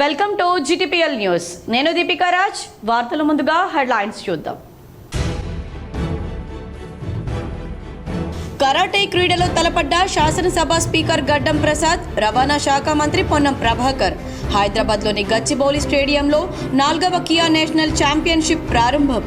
Welcome to GTPL news. నేను దీపికా రాజ్. వార్తల ముందుగా హెడ్లైన్స్ చూద్దాం. కరాటే క్రీడలో తలపడ్డ శాసనసభ స్పీకర్ గడ్డం ప్రసాద్, రవాణా శాఖ మంత్రి పొన్నం ప్రభాకర్. హైదరాబాద్లోని గచ్చిబౌలి స్టేడియంలో 4వ కియా నేషనల్ ఛాంపియన్షిప్ ప్రారంభం.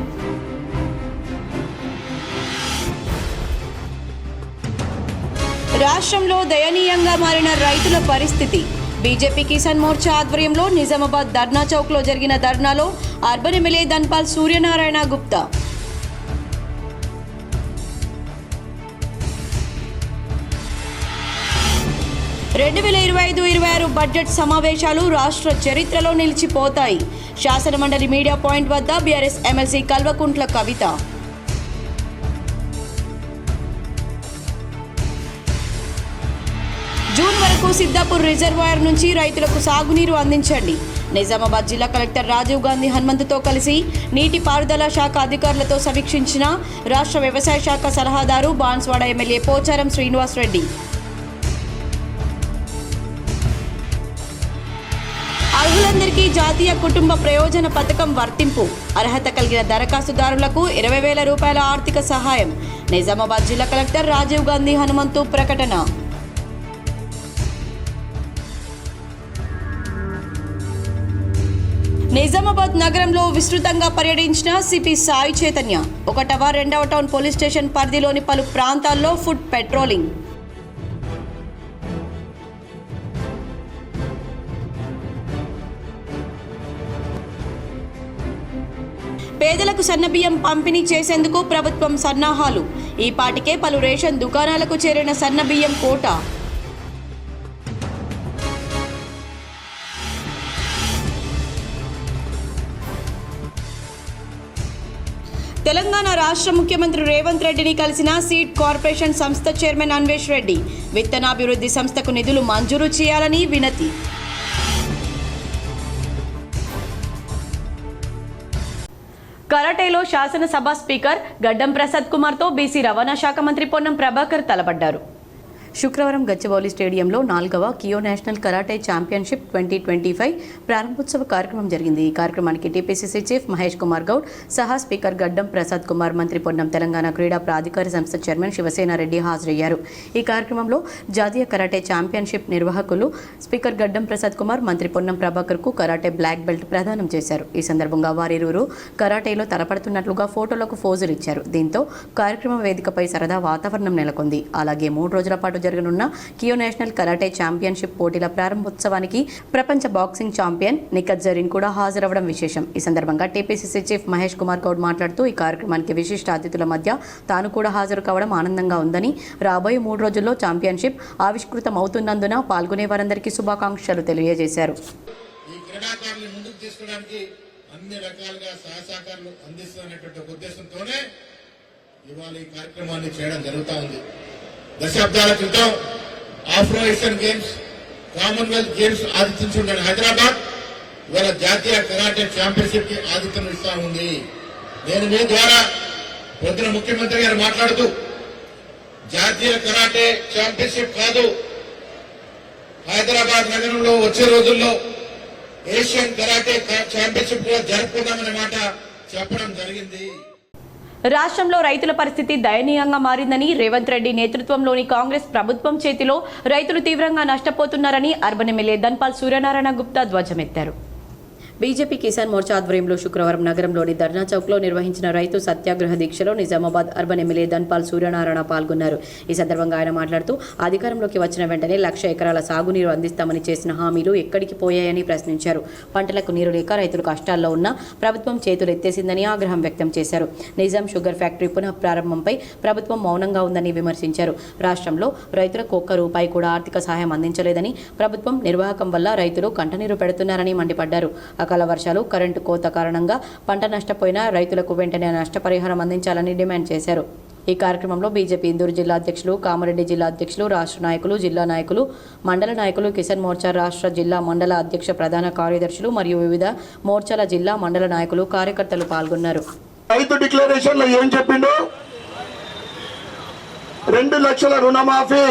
రాష్ట్రంలో దయనీయంగా మారిన రైతుల పరిస్థితి. బీజేపీ కిసాన్ మోర్చా ఆధ్వర్యంలో నిజామాబాద్ ధర్నా చౌక్లో జరిగిన ధర్నాలో అర్బన్ ఎమ్మెల్యే ధన్పాల్ సూర్యనారాయణ గుప్తా. రెండు 2025-26 బడ్జెట్ సమావేశాలు రాష్ట్ర చరిత్రలో నిలిచిపోతాయి. శాసనమండలి మీడియా పాయింట్ వద్ద BRS MLC Kalvakuntla Kavitha. June వరకు సిద్దాపూర్ రిజర్వాయర్ నుంచి రైతులకు సాగునీరు అందించండి. నిజామాబాద్ జిల్లా కలెక్టర్ రాజీవ్ గాంధీ హనుమంతుతో కలిసి నీటిపారుదల శాఖ అధికారులతో సమీక్షించిన రాష్ట్ర వ్యవసాయ శాఖ సలహాదారు బాన్స్వాడ ఎమ్మెల్యే పోచారం శ్రీనివాస్ రెడ్డి. అర్హులందరికీ జాతీయ కుటుంబ ప్రయోజన పథకం వర్తింపు. అర్హత కలిగిన దరఖాస్తుదారులకు 20,000 రూపాయల ఆర్థిక సహాయం. నిజామాబాద్ జిల్లా కలెక్టర్ రాజీవ్ గాంధీ హనుమంతు ప్రకటన. నిజామాబాద్ నగరంలో విస్తృతంగా పర్యటించిన సిపి సాయి చైతన్య. 1వ, 2వ టౌన్ పోలీస్ స్టేషన్ పరిధిలోని పలు ప్రాంతాల్లో ఫుడ్ పెట్రోలింగ్. పేదలకు సన్నబియ్యం పంపిణీ చేసేందుకు ప్రభుత్వం సన్నాహాలు. ఈ పాటికే పలు రేషన్ దుకాణాలకు చేరిన సన్నబియ్యం కోట. తెలంగాణ రాష్ట్ర ముఖ్యమంత్రి రేవంత్ రెడ్డిని కలిసిన సీడ్ కార్పొరేషన్ సంస్థ చైర్మన్ అన్వేష్ రెడ్డి. విత్తనాభివృద్ధి సంస్థకు నిధులు మంజూరు చేయాలని వినతి. కరాటేలో శాసనసభ స్పీకర్ గడ్డం ప్రసాద్ కుమార్తో బీసీ రవాణా శాఖ మంత్రి పొన్నం ప్రభాకర్ తలపడ్డారు. శుక్రవారం గచ్చిబౌలి స్టేడియంలో 4వ కియో నేషనల్ కరాటే ఛాంపియన్షిప్ 2025 ప్రారంభోత్సవ కార్యక్రమం జరిగింది. ఈ కార్యక్రమానికి టీపీసీసీ చీఫ్ మహేష్ కుమార్ గౌడ్ సహా స్పీకర్ గడ్డం ప్రసాద్ కుమార్, మంత్రి పొన్నం, తెలంగాణ క్రీడా ప్రాధికార సంస్థ చైర్మన్ శివసేనారెడ్డి హాజరయ్యారు. ఈ కార్యక్రమంలో జాతీయ కరాటే ఛాంపియన్షిప్ నిర్వాహకులు స్పీకర్ గడ్డం ప్రసాద్ కుమార్, మంత్రి పొన్నం ప్రభాకర్కు కరాటే బ్లాక్ బెల్ట్ ప్రదానం చేశారు. ఈ సందర్భంగా వారిరువురు కరాటేలో తలపడుతున్నట్లుగా ఫోటోలకు ఫోజులు ఇచ్చారు. దీంతో కార్యక్రమ వేదికపై సరదా వాతావరణం నెలకొంది. అలాగే 3 రోజుల పాటు జరగనున్న కియో నేషనల్ కరాటే ఛాంపియన్షిప్ పోటీల ప్రారంభోత్సవానికి ప్రపంచ బాక్సింగ్ ఛాంపియన్ నిఖత్ జరీన్ కూడా హాజరవడం విశేషం. ఈ సందర్భంగా టీపీసీసీ చీఫ్ మహేష్ కుమార్ గౌడ్ మాట్లాడుతూ ఈ కార్యక్రమానికి విశిష్ట అతిథుల మధ్య తాను కూడా హాజరు కావడం ఆనందంగా ఉందని, రాబోయే 3 రోజుల్లో ఛాంపియన్షిప్ ఆవిష్కృతం అవుతున్నందున పాల్గొనే వారందరికీ శుభాకాంక్షలు తెలియజేశారు. అన్ని రకాలుగా సహకారాలు అందిస్తున్నటువంటి ఉద్దేశంతోనే ఇవాళ ఈ కార్యక్రమాన్ని చేయడం జరుగుతూ ఉంది. దశాబ్దాల క్రితం Afro Asian games, Commonwealth games ఆతిథ్యించుండే హైదరాబాద్ ఇవాళ జాతీయ కరాటే ఛాంపియన్షిప్ కి ఆతిథ్యం ఇస్తా ఉంది. నేను మీ ద్వారా పొద్దున ముఖ్యమంత్రి గారు మాట్లాడుతూ జాతీయ కరాటే ఛాంపియన్షిప్ కాదు, హైదరాబాద్ నగరంలో వచ్చే రోజుల్లో ఏషియన్ కరాటే ఛాంపియన్షిప్ కూడా జరుపుకుందామనే మాట చెప్పడం జరిగింది. రాష్ట్రంలో రైతుల పరిస్థితి దయనీయంగా మారిందని, రేవంత్ రెడ్డి నేతృత్వంలోని కాంగ్రెస్ ప్రభుత్వం చేతిలో రైతులు తీవ్రంగా నష్టపోతున్నారని అర్బన్ ఎమ్మెల్యే ధన్పాల్ సూర్యనారాయణ గుప్తా ధ్వజమెత్తారు. బీజేపీ కిసాన్ మోర్చా ఆధ్వర్యంలో శుక్రవారం నగరంలోని ధర్నా చౌక్లో నిర్వహించిన రైతు సత్యాగ్రహ దీక్షలో నిజామాబాద్ అర్బన్ ఎమ్మెల్యే ధన్పాల్ సూర్యనారాయణ పాల్గొన్నారు. ఈ సందర్భంగా ఆయన మాట్లాడుతూ అధికారంలోకి వచ్చిన వెంటనే 1,00,000 ఎకరాల సాగునీరు అందిస్తామని చేసిన హామీలు ఎక్కడికి పోయాయని ప్రశ్నించారు. పంటలకు నీరు లేక రైతులు కష్టాల్లో ఉన్న ప్రభుత్వం చేతులు ఎత్తేసిందని ఆగ్రహం వ్యక్తం చేశారు. నిజాం షుగర్ ఫ్యాక్టరీ పునః ప్రారంభంపై ప్రభుత్వం మౌనంగా ఉందని విమర్శించారు. రాష్ట్రంలో రైతులకు ₹1 కూడా ఆర్థిక సహాయం అందించలేదని, ప్రభుత్వం నిర్వాహకం వల్ల రైతులు కంటనీరు పెడుతున్నారని మండిపడ్డారు. అకాల వర్షాలు, కరెంటు కోత కారణంగా పంట నష్టపోయిన రైతులకు వెంటనే నష్టపరిహారం అందించాలని డిమాండ్ చేశారు. ఈ కార్యక్రమంలో బీజేపీ ఇందూరు జిల్లా అధ్యక్షులు, కామారెడ్డి జిల్లా అధ్యక్షులు, రాష్ట్ర నాయకులు, జిల్లా నాయకులు, మండల నాయకులు, కిసాన్ మోర్చా రాష్ట్ర, జిల్లా, మండల అధ్యక్ష ప్రధాన కార్యదర్శులు మరియు వివిధ మోర్చాల జిల్లా, మండల నాయకులు, కార్యకర్తలు పాల్గొన్నారు. రైతు డిక్లరేషన్ లో ఏం చెప్పిండు? 2 లక్షల రుణమాఫీ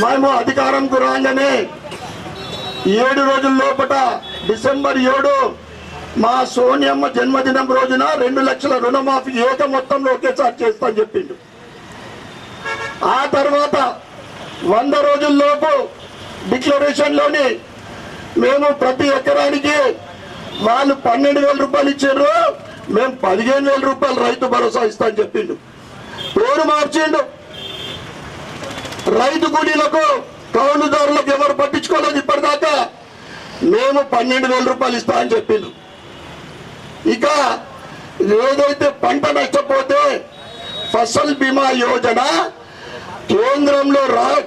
మేము అధికారంకు రాగానే 7 రోజుల లోపల డిసెంబర్ 7 మా సోనియమ్మ జన్మదినం రోజున 2 లక్షల రుణమాఫీ ఏక మొత్తంలో ఒకేసారి చేస్తా అని చెప్పిండు. ఆ తర్వాత 100 రోజుల్లోపు డిక్లరేషన్లోని మేము ప్రతి ఎకరానికి వాళ్ళు 12,000 రూపాయలు ఇచ్చారు, మేము 15,000 రూపాయలు రైతు భరోసా ఇస్తా అని చెప్పిండు. పేరు మార్చిండు. రైతు కూలీలకు కౌలుదారులకు ఎవరు పట్టించుకోలేదు ఇప్పటిదాకా. మేము 12,000 రూపాయలు ఇస్తా అని చెప్పిండు. ఇక ఏదైతే పంట నష్టపోతే ఫసల్ బీమా యోజన కేంద్రంలో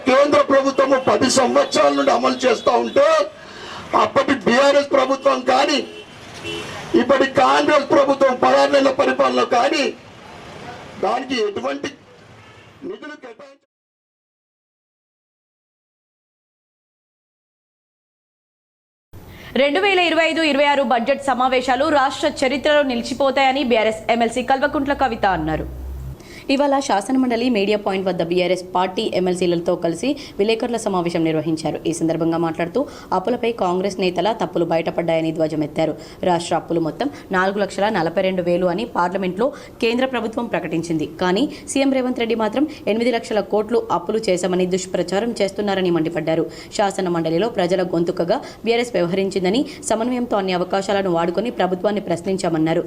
కేంద్ర ప్రభుత్వము 10 సంవత్సరాల నుండి అమలు చేస్తూ ఉంటే అప్పటి బీఆర్ఎస్ ప్రభుత్వం కానీ ఇప్పటి కాంగ్రెస్ ప్రభుత్వం 16 నెలల పరిపాలన కానీ దానికి ఎటువంటి నిధులు కేటాయించారు. 2025-26 బడ్జెట్ సమావేశాలు రాష్ట్ర చరిత్రలో నిలిచిపోతాయని బీఆర్ఎస్ ఎమ్మెల్సీ కల్వకుంట్ల కవిత అన్నారు. ఇవాళ శాసనమండలి మీడియా పాయింట్ వద్ద బీఆర్ఎస్ పార్టీ ఎమ్మెల్సీలతో కలిసి విలేకరుల సమావేశం నిర్వహించారు. ఈ సందర్భంగా మాట్లాడుతూ అప్పులపై కాంగ్రెస్ నేతల తప్పులు బయటపడ్డాయని ధ్వజమెత్తారు. రాష్ట్ర అప్పులు మొత్తం 4,42,000 అని పార్లమెంట్లో కేంద్ర ప్రభుత్వం ప్రకటించింది. కానీ సీఎం రేవంత్ రెడ్డి మాత్రం 8 లక్షల కోట్లు అప్పులు చేశామని దుష్ప్రచారం చేస్తున్నారని మండిపడ్డారు. శాసనమండలిలో ప్రజల గొంతుకగా బీఆర్ఎస్ వ్యవహరించిందని, సమన్వయంతో అన్ని అవకాశాలను వాడుకొని ప్రభుత్వాన్ని ప్రశ్నించామన్నారు.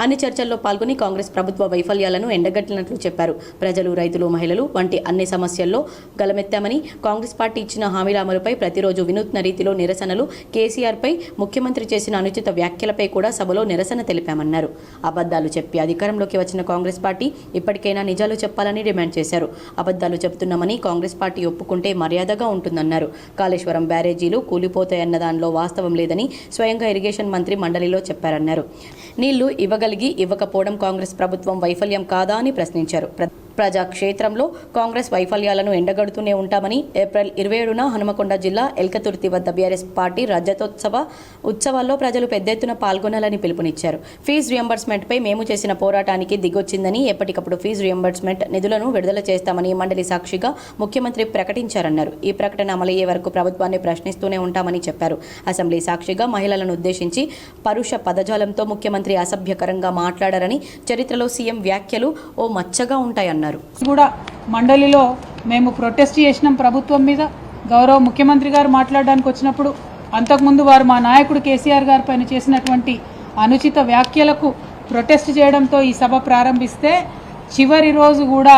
అన్ని చర్చల్లో పాల్గొని కాంగ్రెస్ ప్రభుత్వ వైఫల్యాలను ఎండగట్టినట్లు చెప్పారు. ప్రజలు, రైతులు, మహిళలు వంటి అన్ని సమస్యల్లో గలమెత్తామని, కాంగ్రెస్ పార్టీ ఇచ్చిన హామీల అమలుపై ప్రతిరోజు వినూత్న రీతిలో నిరసనలు, కేసీఆర్పై ముఖ్యమంత్రి చేసిన అనుచిత వ్యాఖ్యలపై కూడా సభలో నిరసన తెలిపామన్నారు. అబద్దాలు చెప్పి అధికారంలోకి వచ్చిన కాంగ్రెస్ పార్టీ ఇప్పటికైనా నిజాలు చెప్పాలని డిమాండ్ చేశారు. అబద్దాలు చెబుతున్నామని కాంగ్రెస్ పార్టీ ఒప్పుకుంటే మర్యాదగా ఉంటుందన్నారు. కాళేశ్వరం బ్యారేజీలు కూలిపోతాయన్న దానిలో వాస్తవం లేదని స్వయంగా ఇరిగేషన్ మంత్రి మండలిలో చెప్పారన్నారు. నీళ్లు ఇవ్వగలిగి ఇవ్వకపోవడం కాంగ్రెస్ ప్రభుత్వం వైఫల్యం కాదా అని ప్రశ్నించారు. ప్రజాక్షేత్రంలో కాంగ్రెస్ వైఫల్యాలను ఎండగడుతూనే ఉంటామని ఏప్రిల్ 27న హనుమకొండ జిల్లా ఎల్కతుర్తి వద్ద బీఆర్ఎస్ పార్టీ రజతోత్సవ ఉత్సవాల్లో ప్రజలు పెద్ద ఎత్తున పాల్గొనాలని పిలుపునిచ్చారు. ఫీజు రియంబర్స్మెంట్పై మేము చేసిన పోరాటానికి దిగొచ్చిందని, ఎప్పటికప్పుడు ఫీజు రియంబర్స్మెంట్ నిధులను విడుదల చేస్తామని మండలి సాక్షిగా ముఖ్యమంత్రి ప్రకటించారన్నారు. ఈ ప్రకటన అమలయ్యే వరకు ప్రభుత్వాన్ని ప్రశ్నిస్తూనే ఉంటామని చెప్పారు. అసెంబ్లీ సాక్షిగా మహిళలను ఉద్దేశించి పరుష పదజాలంతో ముఖ్యమంత్రి అసభ్యకరంగా మాట్లాడారని, చరిత్రలో సీఎం వ్యాఖ్యలు ఓ మచ్చగా ఉంటాయన్నారు. కూడా మండలిలో మేము ప్రొటెస్ట్ చేసినాం ప్రభుత్వం మీద. గౌరవ ముఖ్యమంత్రి గారు మాట్లాడడానికి వచ్చినప్పుడు అంతకుముందు వారు మా నాయకుడు కేసీఆర్ గారి పైన చేసినటువంటి అనుచిత వ్యాఖ్యలకు ప్రొటెస్ట్ చేయడంతో ఈ సభ ప్రారంభిస్తే, చివరి రోజు కూడా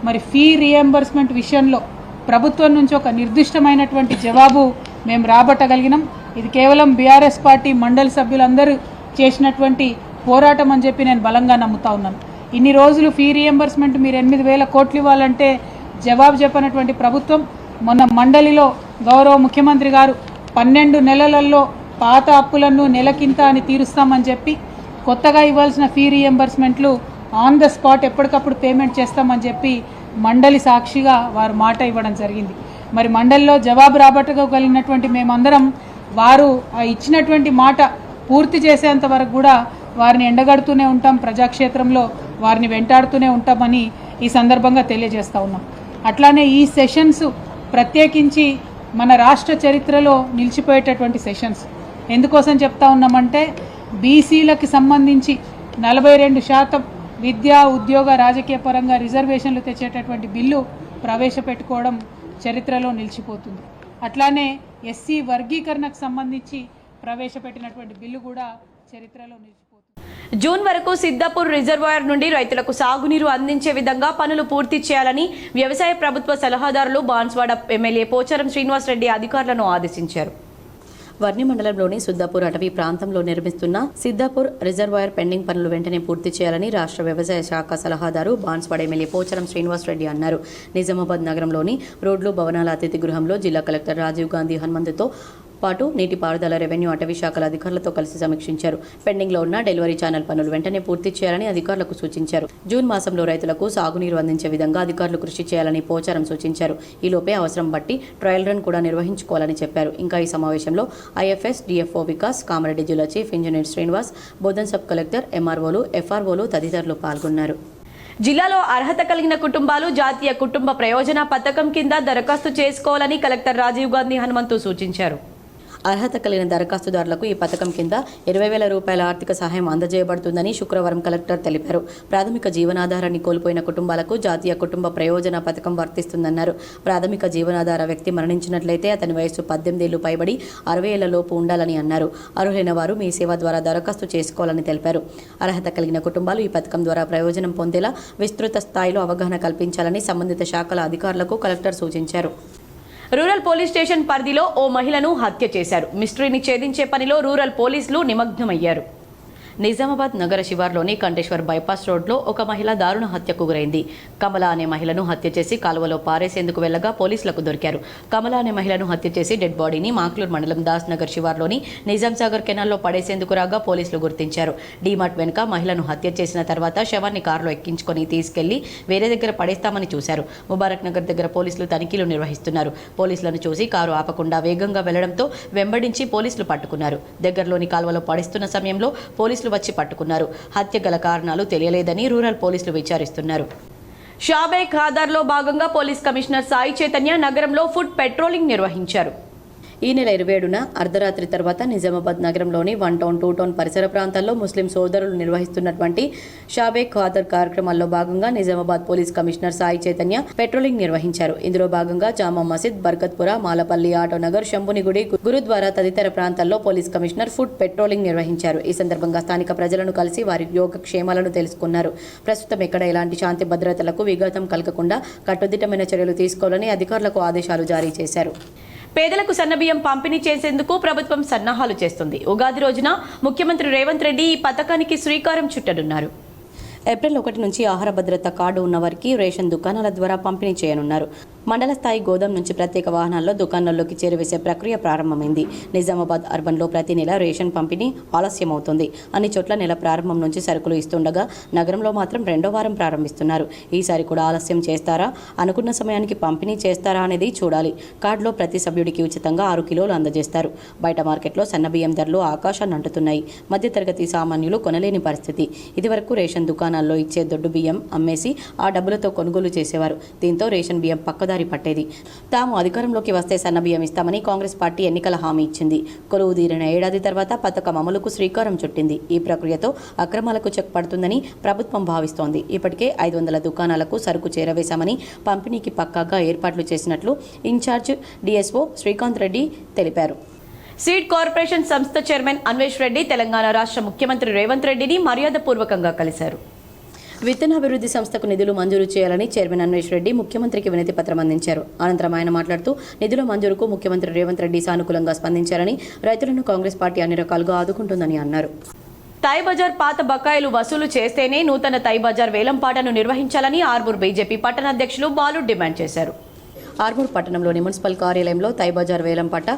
మరి ఫీ రియంబర్స్మెంట్ విషయంలో ప్రభుత్వం నుంచి ఒక నిర్దిష్టమైనటువంటి జవాబు మేము రాబట్టగలిగినాం. ఇది కేవలం బీఆర్ఎస్ పార్టీ మండలి సభ్యులందరూ చేసినటువంటి పోరాటం అని చెప్పి నేను బలంగా నమ్ముతా ఉన్నాను. ఇన్ని రోజులు ఫీ రియంబర్స్మెంట్ మీరు 8,000 కోట్లు ఇవ్వాలంటే జవాబు చెప్పినటువంటి ప్రభుత్వం మొన్న మండలిలో గౌరవ ముఖ్యమంత్రి గారు 12 నెలలలో పాత అప్పులను నెలకింత అని తీరుస్తామని చెప్పి, కొత్తగా ఇవ్వాల్సిన ఫీ రియంబర్స్మెంట్లు ఆన్ ద స్పాట్ ఎప్పటికప్పుడు పేమెంట్ చేస్తామని చెప్పి మండలి సాక్షిగా వారు మాట ఇవ్వడం జరిగింది. మరి మండలిలో జవాబు రాబట్టగలిగినటువంటి మేమందరం వారు ఇచ్చినటువంటి మాట పూర్తి చేసేంత వరకు కూడా వారిని ఎండగడుతూనే ఉంటాం, ప్రజాక్షేత్రంలో వారిని వెంటాడుతూనే ఉంటామని ఈ సందర్భంగా తెలియజేస్తూ ఉన్నాం. అట్లానే ఈ సెషన్స్ ప్రత్యేకించి మన రాష్ట్ర చరిత్రలో నిలిచిపోయేటటువంటి సెషన్స్. ఎందుకోసం చెప్తా ఉన్నామంటే, బీసీలకి సంబంధించి 42% విద్యా, ఉద్యోగ, రాజకీయ పరంగా రిజర్వేషన్లు తెచ్చేటటువంటి బిల్లు ప్రవేశపెట్టుకోవడం చరిత్రలో నిలిచిపోతుంది. అట్లానే ఎస్సీ వర్గీకరణకు సంబంధించి ప్రవేశపెట్టినటువంటి బిల్లు కూడా చరిత్రలో నిలిచిపోతుంది. జూన్ వరకు సిద్దాపూర్ రిజర్వాయర్ నుండి రైతులకు సాగునీరు అందించే విధంగా పనులు పూర్తి చేయాలని వ్యవసాయ ప్రభుత్వ సలహాదారులు బాన్స్వాడ ఎమ్మెల్యే పోచారం శ్రీనివాస్ రెడ్డి అధికారులను ఆదేశించారు. వర్ణి మండలంలోని సిద్దాపూర్ అటవీ ప్రాంతంలో నిర్మిస్తున్న సిద్దాపూర్ రిజర్వాయర్ పెండింగ్ పనులు వెంటనే పూర్తి చేయాలని రాష్ట్ర వ్యవసాయ శాఖ సలహాదారు బాన్స్వాడ ఎమ్మెల్యే పోచారం శ్రీనివాస్ రెడ్డి అన్నారు. నిజామాబాద్ నగరంలోని రోడ్లు, భవనాల అతిథి గృహంలో జిల్లా కలెక్టర్ రాజీవ్ గాంధీ హనుమంతుతో పాటు నీటిపారుదల, రెవెన్యూ, అటవీ శాఖల అధికారులతో కలిసి సమీక్షించారు. పెండింగ్లో ఉన్న డెలివరీ ఛానల్ పనులు వెంటనే పూర్తి చేయాలని అధికారులకు సూచించారు. జూన్ మాసంలో రైతులకు సాగునీరు అందించే విధంగా అధికారులు కృషి చేయాలని పోచారం సూచించారు. ఈలోపే అవసరం బట్టి ట్రయల్ రన్ కూడా నిర్వహించుకోవాలని చెప్పారు. ఇంకా ఈ సమావేశంలో ఐఎఫ్ఎస్, డిఎఫ్ఓ వికాస్, కామారెడ్డి జిల్లా chief engineer Srinivas, Bodhan sub collector, ఎంఆర్ఓలు, ఎఫ్ఆర్ఓలు తదితరులు పాల్గొన్నారు. జిల్లాలో అర్హత కలిగిన కుటుంబాలు జాతీయ కుటుంబ ప్రయోజన పథకం కింద దరఖాస్తు చేసుకోవాలని కలెక్టర్ రాజీవ్ గాంధీ హనుమంతు సూచించారు. అర్హత కలిగిన దరఖాస్తుదారులకు ఈ పథకం కింద 20,000 రూపాయల ఆర్థిక సహాయం అందజేయబడుతుందని శుక్రవారం కలెక్టర్ తెలిపారు. ప్రాథమిక జీవనాధారాన్ని కోల్పోయిన కుటుంబాలకు జాతీయ కుటుంబ ప్రయోజన పథకం వర్తిస్తుందన్నారు. ప్రాథమిక జీవనాధార వ్యక్తి మరణించినట్లయితే అతని వయస్సు 18 ఏళ్లు పైబడి 60 ఏళ్ల లోపు ఉండాలని అన్నారు. అర్హులైన వారు మీ సేవ ద్వారా దరఖాస్తు చేసుకోవాలని తెలిపారు. అర్హత కలిగిన కుటుంబాలు ఈ పథకం ద్వారా ప్రయోజనం పొందేలా విస్తృత స్థాయిలో అవగాహన కల్పించాలని సంబంధిత శాఖల అధికారులకు కలెక్టర్ సూచించారు. రూరల్ పోలీస్ స్టేషన్ పరిధిలో ఓ మహిళను హత్య చేశారు. మిస్టరీని ఛేదించే పనిలో రూరల్ పోలీసులు నిమగ్నమయ్యారు. నిజామాబాద్ నగర శివార్లోని కంటేశ్వర్ బైపాస్ రోడ్లో ఒక మహిళ దారుణ హత్యకు గురైంది. కమల అనే మహిళను హత్య చేసి కాలువలో పారేసేందుకు వెళ్లగా పోలీసులకు దొరికారు. కమల అనే మహిళను హత్య చేసి డెడ్ బాడీని మాక్లూర్ మండలం దాస్ నగర్ శివార్లోని నిజాం సాగర్ కెనాల్లో పడేసేందుకు రాగా పోలీసులు గుర్తించారు. డీమార్ట్ వెనుక మహిళను హత్య చేసిన తర్వాత శవాన్ని కారులో ఎక్కించుకొని తీసుకెళ్లి వేరే దగ్గర పడేస్తామని చూశారు. ముబారక్ నగర్ దగ్గర పోలీసులు తనిఖీలు నిర్వహిస్తున్నారు. పోలీసులను చూసి కారు ఆపకుండా వేగంగా వెళ్లడంతో వెంబడించి పోలీసులు పట్టుకున్నారు. దగ్గరలోని కాలువలో పడేస్తున్న సమయంలో పోలీసులు వచ్చి పట్టుకున్నారు. హత్య గల కారణాలు తెలియలేదని రూరల్ పోలీసులు విచారిస్తున్నారు. షాబే ఖాదర్లో భాగంగా పోలీస్ కమిషనర్ సాయి చైతన్య నగరంలో ఫుడ్ పెట్రోలింగ్ నిర్వహించారు. ఈ నెల 27న అర్ధరాత్రి తర్వాత నిజామాబాద్ నగరంలోని 1 టౌన్ 2 టౌన్ పరిసర ప్రాంతాల్లో ముస్లిం సోదరులు నిర్వహిస్తున్నటువంటి షాబే ఖాదర్ కార్యక్రమాల్లో భాగంగా Nizamabad police commissioner Sai Chaitanya patrolling నిర్వహించారు. ఇందులో భాగంగా జామా మసీద్, బర్కత్పుర, మాలపల్లి, ఆటోనగర్, శంభునిగుడి, గురుద్వారా తదితర ప్రాంతాల్లో పోలీస్ కమిషనర్ ఫుడ్ పెట్రోలింగ్ నిర్వహించారు. ఈ సందర్భంగా స్థానిక ప్రజలను కలిసి వారి యోగక్షేమాలను తెలుసుకున్నారు. ప్రస్తుతం ఎక్కడ ఎలాంటి శాంతి భద్రతలకు విఘాతం కలగకుండా కట్టుదిట్టమైన చర్యలు తీసుకోవాలని అధికారులకు ఆదేశాలు జారీ చేశారు. పేదలకు సన్నబియ్యం పంపిణీ చేసేందుకు ప్రభుత్వం సన్నాహాలు చేస్తుంది. ఉగాది రోజున ముఖ్యమంత్రి రేవంత్ రెడ్డి ఈ పథకానికి శ్రీకారం చుట్టనున్నారు. ఏప్రిల్ 1 నుంచి ఆహార భద్రత కార్డు ఉన్నవారికి రేషన్ దుకాణాల ద్వారా పంపిణీ చేయనున్నారు. మండల స్థాయి గోదాం నుంచి ప్రత్యేక వాహనాల్లో దుకాణాల్లోకి చేరవేసే ప్రక్రియ ప్రారంభమైంది. నిజామాబాద్ అర్బన్లో ప్రతి నెల రేషన్ పంపిణీ ఆలస్యమవుతుంది. అన్ని చోట్ల నెల ప్రారంభం నుంచి సరుకులు ఇస్తుండగా నగరంలో మాత్రం 2వ వారం ప్రారంభిస్తున్నారు. ఈసారి కూడా ఆలస్యం చేస్తారా, అనుకున్న సమయానికి పంపిణీ చేస్తారా అనేది చూడాలి. కార్డులో ప్రతి సభ్యుడికి ఉచితంగా 6 కిలోలు అందజేస్తారు. బయట మార్కెట్లో సన్నబియ్యం ధరలు ఆకాశాన్ని అంటుతున్నాయి. మధ్యతరగతి సామాన్యులు కొనలేని పరిస్థితి. ఇదివరకు రేషన్ దుకాణాల్లో ఇచ్చే దొడ్డు బియ్యం అమ్మేసి ఆ డబ్బులతో కొనుగోలు చేసేవారు. దీంతో రేషన్ బియ్యం పక్కదారి పట్టేది. తాము అధికారంలోకి వస్తే సన్న బియ్యం ఇస్తామని కాంగ్రెస్ పార్టీ ఎన్నికల హామీ ఇచ్చింది. కొలువు తీరిన ఏడాది తర్వాత పథకం అమలుకు శ్రీకారం చుట్టింది. ఈ ప్రక్రియతో అక్రమాలకు చెక్ పడుతుందని ప్రభుత్వం భావిస్తోంది. ఇప్పటికే 500 దుకాణాలకు సరుకు చేరవేశామని, పంపిణీకి పక్కాగా ఏర్పాట్లు చేసినట్లు ఇన్ఛార్జ్ డిఎస్ఓ శ్రీకాంత్ రెడ్డి తెలిపారు. సీడ్ కార్పొరేషన్ సంస్థ చైర్మన్ అన్వేష్ రెడ్డి తెలంగాణ రాష్ట్ర ముఖ్యమంత్రి రేవంత్ రెడ్డిని మర్యాదపూర్వకంగా కలిశారు. విత్తనాభివృద్ధి సంస్థకు నిధులు మంజూరు చేయాలని చైర్మన్ అన్వేష్ రెడ్డి ముఖ్యమంత్రికి వినతి పత్రం అందించారు. అనంతరం ఆయన మాట్లాడుతూ నిధుల మంజూరుకు ముఖ్యమంత్రి రేవంత్ రెడ్డి సానుకూలంగా స్పందించారని, రైతులను కాంగ్రెస్ పార్టీ అన్ని రకాలుగా ఆదుకుంటుందని అన్నారు. తై బజార్ పాత బకాయిలు వసూలు చేస్తేనే నూతన తై బజార్ వేలంపాటను నిర్వహించాలని ఆర్మూర్ బీజేపీ పట్టణ అధ్యక్షులు బాలు డిమాండ్ చేశారు. ఆర్మూర్ పట్టణంలోని మున్సిపల్ కార్యాలయంలో తై బజార్ వేలంపాట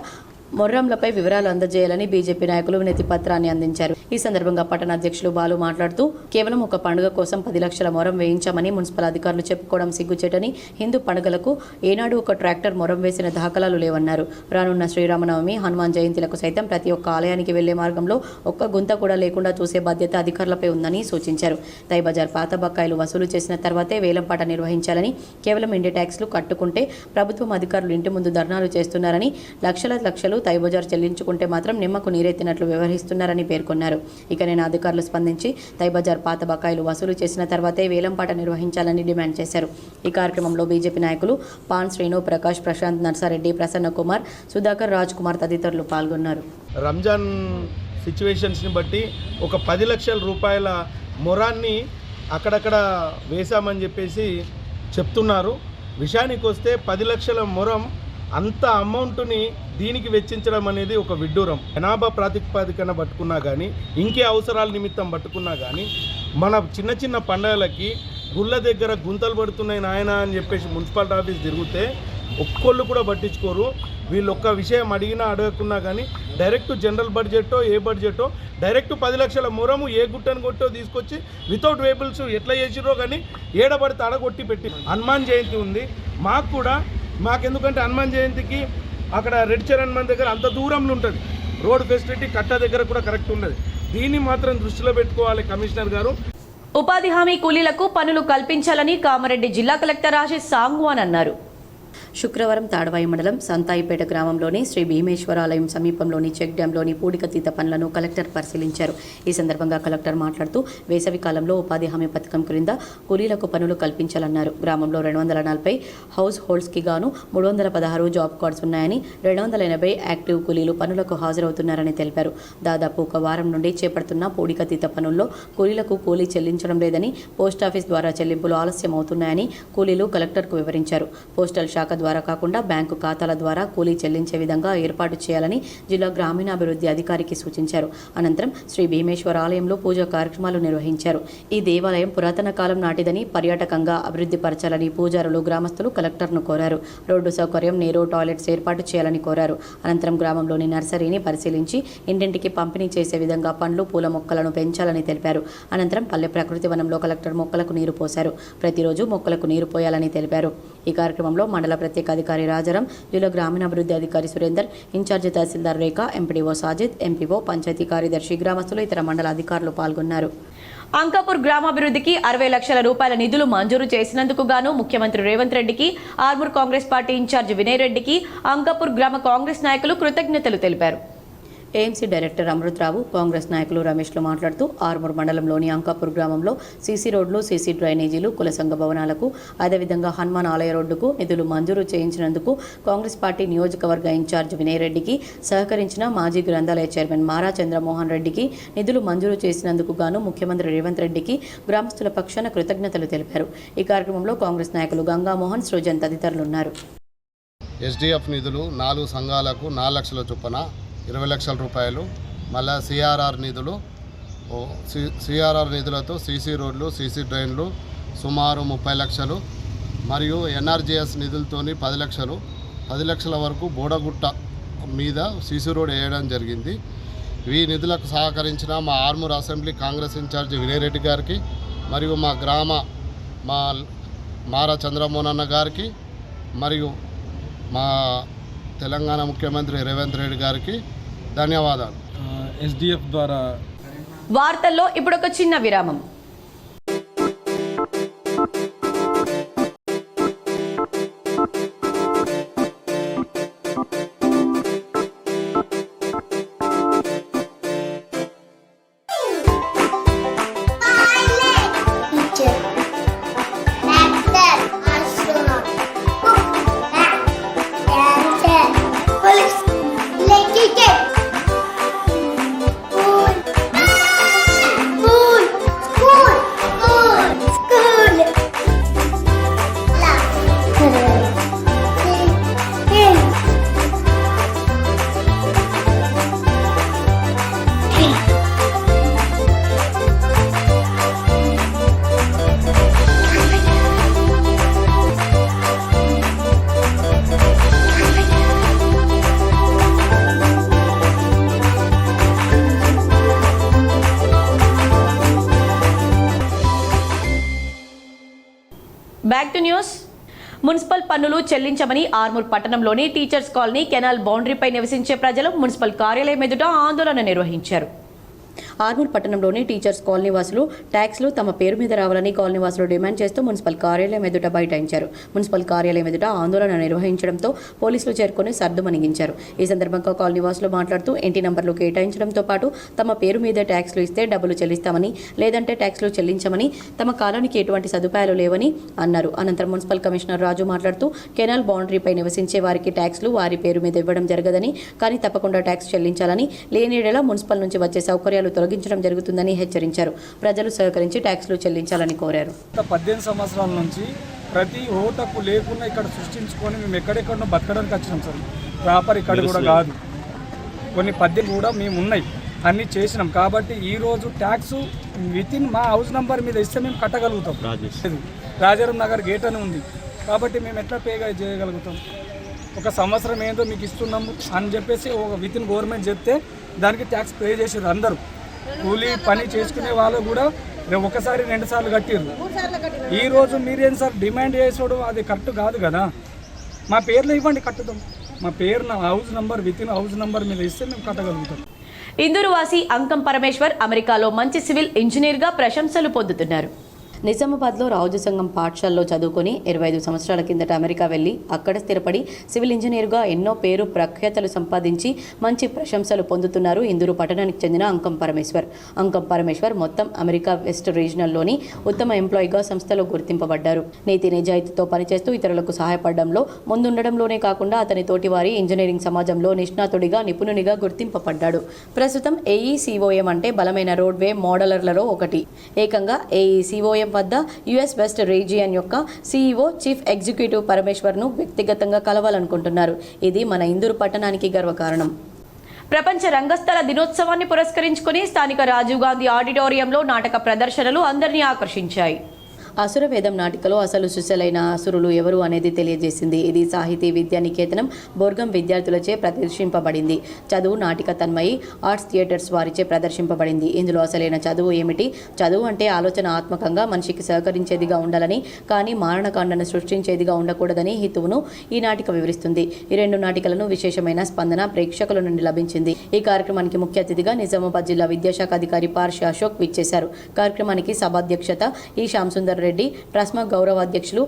మొర్రంలపై వివరాలు అందజేయాలని బీజేపీ నాయకులు వినతి పత్రాన్ని అందించారు. ఈ సందర్భంగా పట్టణ అధ్యక్షులు బాలు మాట్లాడుతూ కేవలం ఒక పండుగ కోసం 10 లక్షల మొరం వేయించామని మున్సిపల్ అధికారులు చెప్పుకోవడం సిగ్గుచేటని, హిందూ పండుగలకు ఏనాడు ఒక ట్రాక్టర్ మొరం వేసిన దాఖలాలు లేవన్నారు. రానున్న శ్రీరామనవమి, హనుమాన్ జయంతిలకు సైతం ప్రతి ఒక్క ఆలయానికి వెళ్లే మార్గంలో ఒక్క గుంత కూడా లేకుండా చూసే బాధ్యత అధికారులపై ఉందని సూచించారు. తై బజార్ పాత బకాయిలు వసూలు చేసిన తర్వాతే వేలంపాట నిర్వహించాలని, కేవలం ఇండి ట్యాక్స్లు కట్టుకుంటే ప్రభుత్వం అధికారులు ఇంటి ముందు ధర్నాలు చేస్తున్నారని, లక్షలు తై బజార్ చెల్లించుకుంటే మాత్రం నిమ్మకు నీరెత్తినట్లు వ్యవహరిస్తున్నారని పేర్కొన్నారు. ఇక నేను అధికారులు స్పందించి తై బజార్ పాత బకాయిలు వసూలు చేసిన తర్వాతే వేలంపాట నిర్వహించాలని డిమాండ్ చేశారు. ఈ కార్యక్రమంలో బీజేపీ నాయకులు పాన్ శ్రీను, ప్రకాష్, ప్రశాంత్, నర్సారెడ్డి, ప్రసన్న కుమార్, సుధాకర్, రాజ్ కుమార్ తదితరులు పాల్గొన్నారు. రంజాన్ సిచ్యువేషన్స్ని బట్టి ఒక 10 లక్షల రూపాయల మొరాన్ని అక్కడక్కడ వేశామని చెప్పేసి చెప్తున్నారు. విషయానికి వస్తే 10 లక్షల మొరం అంత అమౌంట్ని దీనికి వెచ్చించడం అనేది ఒక విడ్డూరం. జనాభా ప్రాతిపదికన పట్టుకున్నా కానీ, ఇంకే అవసరాల నిమిత్తం పట్టుకున్నా కానీ, మన చిన్న చిన్న పండుగలకి గుళ్ళ దగ్గర గుంతలు పడుతున్నాయి నాయన అని చెప్పేసి మున్సిపాలిటీ ఆఫీస్ తిరిగితే ఒక్కొళ్ళు కూడా పట్టించుకోరు. వీళ్ళు ఒక్క విషయం అడిగినా అడగకున్నా కానీ డైరెక్ట్ జనరల్ బడ్జెట్టో ఏ బడ్జెట్టో డైరెక్ట్ 10 లక్షల మొరము ఏ గుట్టను కొట్టో తీసుకొచ్చి వితౌట్ వేబుల్స్ ఎట్లా చేసిరో కానీ ఏడబడితే అడగొట్టి పెట్టి. హనుమాన్ జయంతి ఉంది మాకెందుకంటే హనుమాన్ జయంతికి అక్కడ రెడ్ చరణ్ మన దగ్గర అంత దూరంలో ఉంటుంది. రోడ్ ఫెసిలిటీ కట్ట దగ్గర కూడా కరెక్ట్ ఉండదు. దీన్ని మాత్రం దృష్టిలో పెట్టుకోవాలి కమిషనర్ గారు. ఉపాధి హామీ కూలీలకు పనులు కల్పించాలని కామారెడ్డి జిల్లా కలెక్టర్ ఆశీష్ సాంగ్వాన్ అన్నారు. శుక్రవారం తాడవాయి మండలం సంతాయిపేట గ్రామంలోని శ్రీ భీమేశ్వరాలయం సమీపంలోని చెక్ డ్యాంలోని పూడికతీత పనులను కలెక్టర్ పరిశీలించారు. ఈ సందర్భంగా కలెక్టర్ మాట్లాడుతూ వేసవి కాలంలో ఉపాధి హామీ పథకం క్రింద కూలీలకు పనులు కల్పించాలన్నారు. గ్రామంలో 240 హౌస్ హోల్డ్స్కి గాను 316 జాబ్ కార్డ్స్ ఉన్నాయని, 280 యాక్టివ్ కూలీలు పనులకు హాజరవుతున్నారని తెలిపారు. దాదాపు ఒక వారం నుండి చేపడుతున్న పూడికతీత పనుల్లో కూలీలకు కూలీ చెల్లించడం లేదని, పోస్టాఫీస్ ద్వారా చెల్లింపులు ఆలస్యం అవుతున్నాయని కూలీలు కలెక్టర్కు వివరించారు. పోస్టల్ శాఖ ద్వారా కాకుండా బ్యాంకు ఖాతాల ద్వారా కూలీ చెల్లించే విధంగా ఏర్పాటు చేయాలని జిల్లా గ్రామీణాభివృద్ధి అధికారికి సూచించారు. అనంతరం శ్రీ భీమేశ్వర ఆలయంలో పూజా కార్యక్రమాలు నిర్వహించారు. ఈ దేవాలయం పురాతన కాలం నాటిదని, పర్యాటకంగా అభివృద్ధి పరచాలని పూజారులు, గ్రామస్తులు కలెక్టర్ను కోరారు. రోడ్డు సౌకర్యం, నీరు, టాయిలెట్స్ ఏర్పాటు చేయాలని కోరారు. అనంతరం గ్రామంలోని నర్సరీని పరిశీలించి ఇంటింటికి పంపిణీ చేసే విధంగా పండ్లు, పూల మొక్కలను పెంచాలని తెలిపారు. అనంతరం పల్లె ప్రకృతి వనంలో కలెక్టర్ మొక్కలకు నీరు పోశారు. ప్రతిరోజు మొక్కలకు నీరు పోయాలని తెలిపారు. ఈ కార్యక్రమంలో మండల ప్రత్యేక అధికారి రాజారాం, జిల్లా గ్రామీణాభివృద్ధి అధికారి సురేందర్, ఇన్ఛార్జి తహసీల్దార్ రేఖ, ఎంపీడీఓ సాజిద్, ఎంపీఓ, పంచాయతీ కార్యదర్శి, గ్రామస్తులు, ఇతర మండల అధికారులు పాల్గొన్నారు. అంకాపూర్ గ్రామాభివృద్ధికి 60 లక్షల రూపాయల నిధులు మంజూరు చేసినందుకు గాను ముఖ్యమంత్రి రేవంత్ రెడ్డికి, ఆర్మూర్ కాంగ్రెస్ పార్టీ ఇన్ఛార్జి వినయ్ రెడ్డికి అంకాపూర్ గ్రామ కాంగ్రెస్ నాయకులు కృతజ్ఞతలు తెలిపారు. ఏఎంసీ డైరెక్టర్ అమృతరావు, కాంగ్రెస్ నాయకులు రమేష్లు మాట్లాడుతూ ఆర్మూర్ మండలంలోని అంకాపూర్ గ్రామంలో సీసీ రోడ్లు, సీసీ డ్రైనేజీలు, కుల సంఘ భవనాలకు, అదేవిధంగా హనుమాన్ ఆలయ రోడ్డుకు నిధులు మంజూరు చేయించినందుకు కాంగ్రెస్ పార్టీ నియోజకవర్గ ఇన్ఛార్జ్ వినయ్ రెడ్డికి, సహకరించిన మాజీ గ్రంథాలయ చైర్మన్ మారా చంద్రమోహన్ రెడ్డికి, నిధులు మంజూరు చేసినందుకు గాను ముఖ్యమంత్రి రేవంత్ రెడ్డికి గ్రామస్తుల పక్షాన కృతజ్ఞతలు తెలిపారు. ఈ కార్యక్రమంలో కాంగ్రెస్ నాయకులు గంగామోహన్, సృజన్ తదితరులున్నారు. ఎస్డిఎఫ్ నిధులు 4 సంఘాలకు 4 లక్షల చొప్పున 20 లక్షల రూపాయలు, మళ్ళీ సిఆర్ఆర్ నిధులతో సీసీ రోడ్లు, సీసీ డ్రైన్లు సుమారు 30 లక్షలు, మరియు ఎన్ఆర్జీఎస్ నిధులతోని 10 లక్షలు, 10 లక్షల వరకు బోడగుట్ట మీద సీసీ రోడ్ వేయడం జరిగింది. ఈ నిధులకు సహకరించిన మా ఆర్మూర్ అసెంబ్లీ కాంగ్రెస్ ఇన్ఛార్జి వినయ్ రెడ్డి గారికి, మరియు మా మారా చంద్రమోహన్ అన్న గారికి, మరియు మా తెలంగాణ ముఖ్యమంత్రి రేవంత్ రెడ్డి గారికి ధన్యవాదాలు. ఎస్డిఎఫ్ ద్వారా వార్తల్లో ఇప్పుడు ఒక చిన్న విరామం. Back to news. మున్సిపల్ పన్నులు చెల్లించమని ఆర్మూర్ పట్టణంలోని టీచర్స్ కాలనీ కెనాల్ బౌండరీపై నివసించే ప్రజలు మున్సిపల్ కార్యాలయం ఎదుట ఆందోళన నిర్వహించారు. ఆర్మూర్ పట్టణంలోని టీచర్స్ కాలనీ వాసులు ట్యాక్స్లు తమ పేరు మీద రావాలని కాలనీ వాసులు డిమాండ్ చేస్తూ మున్సిపల్ కార్యాలయం ఎదుట బైఠాయించారు. మున్సిపల్ కార్యాలయం ఎదుట ఆందోళన నిర్వహించడంతో పోలీసులు చేరుకొని సర్దుమణిగించారు. ఈ సందర్భంగా కాలనీ వాసులు మాట్లాడుతూ ఇంటి నంబర్లు కేటాయించడంతో పాటు తమ పేరు మీద ట్యాక్స్లు ఇస్తే డబ్బులు చెల్లిస్తామని, లేదంటే ట్యాక్స్లు చెల్లించమని, తమ కాలనీకి ఎటువంటి సదుపాయాలు లేవని అన్నారు. అనంతరం మున్సిపల్ కమిషనర్ రాజు మాట్లాడుతూ కెనాల్ బౌండరీపై నివసించే వారికి ట్యాక్స్లు వారి పేరు మీద ఇవ్వడం జరగదని, కానీ తప్పకుండా ట్యాక్స్ చెల్లించాలని, లేనిడేలా మున్సిపల్ నుంచి వచ్చే సౌకర్యాలు తొలగించడం జరుగుతుందని హెచ్చరించారు. ప్రజలు సహకరించి ట్యాక్స్లు చెల్లించాలని కోరారు. 18 సంవత్సరాల నుంచి ప్రతి ఓటకు లేకుండా ఇక్కడ సృష్టించుకొని మేము ఎక్కడెక్కడో బతకడానికి వచ్చినాం సార్. ప్రాపర్ ఇక్కడ కూడా కాదు, కొన్ని పద్ధతులు కూడా మేము ఉన్నాయి, అన్నీ చేసినాం. కాబట్టి ఈరోజు ట్యాక్స్ వితిన్ మా హౌస్ నంబర్ మీద ఇస్తే మేము కట్టగలుగుతాం. రాజారాం నగర్ గేట్ అని ఉంది, కాబట్టి మేము ఎట్లా పేగా చేయగలుగుతాం? ఒక సంవత్సరం ఏందో మీకు ఇస్తున్నాము అని చెప్పేసి ఒక వితిన్ గవర్నమెంట్ చెప్తే దానికి ట్యాక్స్ పే చేసారు. అందరూ కూలీ పని చేసుకునే వాళ్ళు కూడా ఒకసారి 2 సార్లు కట్టిర్రు. ఈరోజు మీరేం సార్ డిమాండ్ చేసాడు? అది కరెక్ట్ కాదు కదా. మా పేర్లు ఇవ్వండి, కట్టుదాం. మా పేరు house number within house number మీద ఇస్తే మేము కట్టగలుగుతాం. ఇందూరు వాసి అంకం పరమేశ్వర్ అమెరికాలో మంచి సివిల్ ఇంజనీర్గా ప్రశంసలు పొందుతున్నారు. నిజామాబాద్లో రాజు సంఘం పాఠశాలలో చదువుకొని 25 సంవత్సరాల కిందట అమెరికా వెళ్లి అక్కడ స్థిరపడి సివిల్ ఇంజనీర్గా ఎన్నో పేరు ప్రఖ్యాతలు సంపాదించి మంచి ప్రశంసలు పొందుతున్నారు ఇందూరు పట్టణానికి చెందిన అంకం పరమేశ్వర్ మొత్తం అమెరికా వెస్ట్ రీజనల్లోని ఉత్తమ ఎంప్లాయీగా సంస్థలో గుర్తింపబడ్డారు. నీతి నిజాయితీతో పనిచేస్తూ ఇతరులకు సహాయపడడంలో ముందుండడంలోనే కాకుండా అతని తోటివారి ఇంజనీరింగ్ సమాజంలో నిష్ణాతుడిగా నిపుణునిగా గుర్తింపబడ్డాడు. ప్రస్తుతం AECOM అంటే బలమైన రోడ్వే మోడలర్లలో ఒకటి. ఏకంగా AECOM వద్ద యుఎస్ వెస్ట్ రీజియన్ యొక్క CEO చీఫ్ ఎగ్జిక్యూటివ్ పరమేశ్వర్ను వ్యక్తిగతంగా కలవాలనుకుంటున్నారు. ఇది మన ఇందూరు పట్టణానికి గర్వకారణం. ప్రపంచ రంగస్థల దినోత్సవాన్ని పురస్కరించుకుని స్థానిక రాజీవ్ గాంధీ ఆడిటోరియంలో నాటక ప్రదర్శనలు అందరినీ ఆకర్షించాయి. అసురవేదం నాటికలో అసలు సుశలైన అసురులు ఎవరు అనేది తెలియజేసింది. ఇది సాహితీ విద్యా నికేతనం బోర్గం విద్యార్థులచే ప్రదర్శింపబడింది. చదువు నాటిక తన్మయి ఆర్ట్స్ థియేటర్స్ వారిచే ప్రదర్శింపబడింది. ఇందులో అసలైన చదువు ఏమిటి, చదువు అంటే ఆలోచన ఆత్మకంగా మనిషికి సహకరించేదిగా ఉండాలని, కానీ మారణకాండను సృష్టించేదిగా ఉండకూడదని హితువును ఈ నాటిక వివరిస్తుంది. ఈ 2 నాటికలను విశేషమైన స్పందన ప్రేక్షకుల నుండి లభించింది. ఈ కార్యక్రమానికి ముఖ్య అతిథిగా నిజామాబాద్ జిల్లా విద్యాశాఖ అధికారి పార్షి అశోక్ విచ్చేశారు. కార్యక్రమానికి సభాధ్యక్షత ఈ శ్యామసుందర్ రెడ్డి, ట్రస్మా గౌరవ అధ్యక్షులు,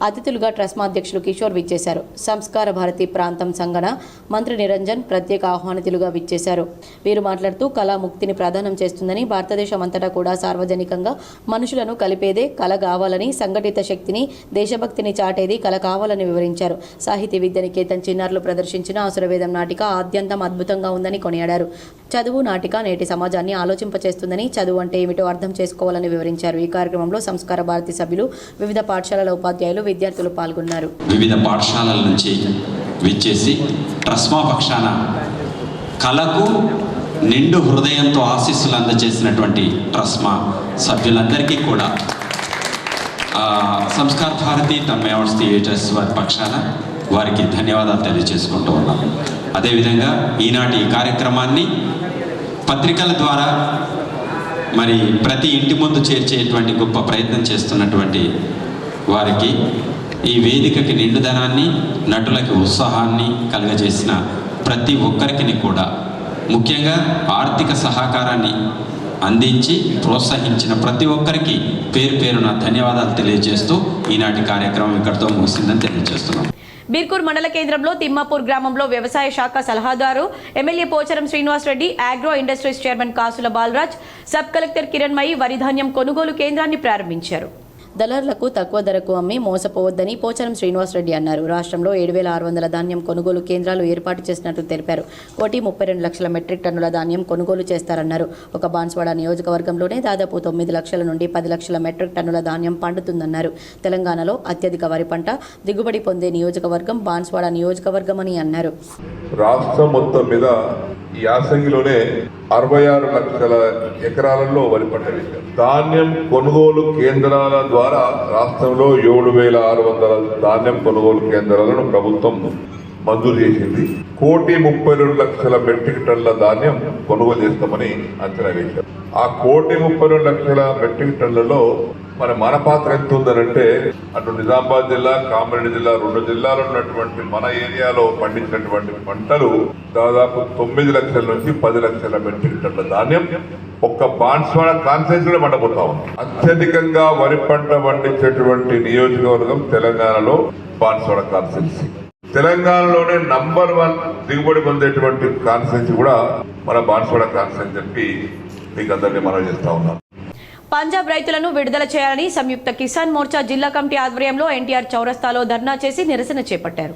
అతిథులుగా ట్రస్మా అధ్యక్షులు కిషోర్ విచ్చేశారు. సంస్కార భారతి ప్రాంతం సంగన మంత్రి నిరంజన్ ప్రత్యేక ఆహ్వానితులుగా విచ్చేశారు. వీరు మాట్లాడుతూ కళ ముక్తిని ప్రదానం చేస్తుందని, భారతదేశం అంతటా కూడా సార్వజనికంగా మనుషులను కలిపేదే కళ కావాలని, సంఘటిత శక్తిని దేశభక్తిని చాటేది కళ కావాలని వివరించారు. సాహితీ విద్య నికేతన్ చిన్నారులు ప్రదర్శించిన అసురవేదం నాటిక ఆద్యంతం అద్భుతంగా ఉందని కొనియాడారు. చదువు నాటిక నేటి సమాజాన్ని ఆలోచింపచేస్తుందని, చదువు అంటే ఏమిటో అర్థం చేసుకోవాలని వివరించారు. ఈ కార్యక్రమంలో సంస్కార భారతి సభ్యులు, వివిధ పాఠశాలల ఉపాధ్యాయులు, విద్యార్థులు పాల్గొన్నారు. వివిధ పాఠశాలల నుంచి విచ్చేసి ట్రస్మా పక్షాన కళకు నిండు హృదయంతో ఆశీస్సులు అందజేసినటువంటి ట్రస్మా సభ్యులందరికీ కూడా సంస్కార భారతి తన్మయ ఆర్ట్స్ థియేటర్స్ వారి పక్షాన వారికి ధన్యవాదాలు తెలియజేసుకుంటూ ఉన్నాను. అదేవిధంగా ఈనాటి ఈ కార్యక్రమాన్ని పత్రికల ద్వారా మరి ప్రతి ఇంటి ముందు చేర్చేటువంటి గొప్ప ప్రయత్నం చేస్తున్నటువంటి వారికి, ఈ వేదికకి నిండుదనాన్ని, నటులకి ఉత్సాహాన్ని కలుగజేసిన ప్రతి ఒక్కరికి కూడా, ముఖ్యంగా ఆర్థిక సహకారాన్ని అందించి ప్రోత్సహించిన ప్రతి ఒక్కరికి పేరు పేరున ధన్యవాదాలు తెలియజేస్తూ ఈనాటి కార్యక్రమం ఇక్కడితో ముగిసిందని తెలియజేస్తున్నాం. బీర్కూర్ మండల కేంద్రంలో తిమ్మాపూర్ గ్రామంలో వ్యవసాయ శాఖ సలహాదారు MLA Pocharam Srinivas Reddy, agro industries chairman కాసుల బాలరాజ్, సబ్ కలెక్టర్ కిరణ్మయి వరి ధాన్యం కొనుగోలు కేంద్రాన్ని ప్రారంభించారు. దళారులకు తక్కువ ధరకు అమ్మి మోసపోవద్దని పోచారం శ్రీనివాస్ రెడ్డి అన్నారు. రాష్ట్రంలో 7,600 ధాన్యం కొనుగోలు కేంద్రాలు ఏర్పాటు చేసినట్టు తెలిపారు. 1,32,00,000 మెట్రిక్ టన్నుల ధాన్యం కొనుగోలు చేస్తారన్నారు. ఒక బాన్స్వాడ నియోజకవర్గంలోనే దాదాపు 9 లక్షల నుండి 10 లక్షల మెట్రిక్ టన్నుల ధాన్యం పండుతుందన్నారు. తెలంగాణలో అత్యధిక వరి పంట దిగుబడి పొందే నియోజకవర్గం బాన్స్వాడ నియోజకవర్గం అని అన్నారు. రాష్ట్రం మొత్తం మీద ఈ యాసంగిలోనే 66 లక్షల ఎకరాలలో వరి పంట వేశారు. ధాన్యం కొనుగోలు కేంద్రాల ద్వారా రాష్ట్రంలో 7,600 ధాన్యం కొనుగోలు కేంద్రాలను ప్రభుత్వం మంజూరు చేసింది. 1,32,00,000 మెట్రిక్ టన్నుల ధాన్యం కొనుగోలు చేస్తామని అంచనా వేశారు. ఆ 1,32,00,000 మెట్రిక్ టన్నులలో మన పాత్ర ఎంత ఉందనంటే, అటు నిజామాబాద్ జిల్లా, కామారెడ్డి జిల్లా, 2 జిల్లాలు ఉన్నటువంటి మన ఏరియాలో పండించినటువంటి పంటలు దాదాపు 9 లక్షల నుంచి 10 లక్షల మెట్రిక్ టన్నుల ధాన్యం ఒక్క బాన్స్వాడ కాన్స్టిట్యూన్సీ కూడా పండబోతా ఉంది. అత్యధికంగా వరి పంట పండించేటువంటి నియోజకవర్గం తెలంగాణలో బాన్స్వాడ కాన్స్టిట్యూన్సీ. తెలంగాణలోనే నంబర్ 1 దిగుబడి పొందేటువంటి కాన్స్టిట్యూన్సీ కూడా మన బాన్స్వాడ కాన్స్టిట్యూన్సీ చెప్పి మీకు అందరినీ మనం చేస్తా ఉన్నాం. పంజాబ్ రైతులను విడుదల చేయాలని సంయుక్త కిసాన్ మోర్చా జిల్లా కమిటీ ఆధ్వర్యంలో ఎన్టీఆర్ చౌరస్తాలో ధర్నా చేసి నిరసన చేపట్టారు.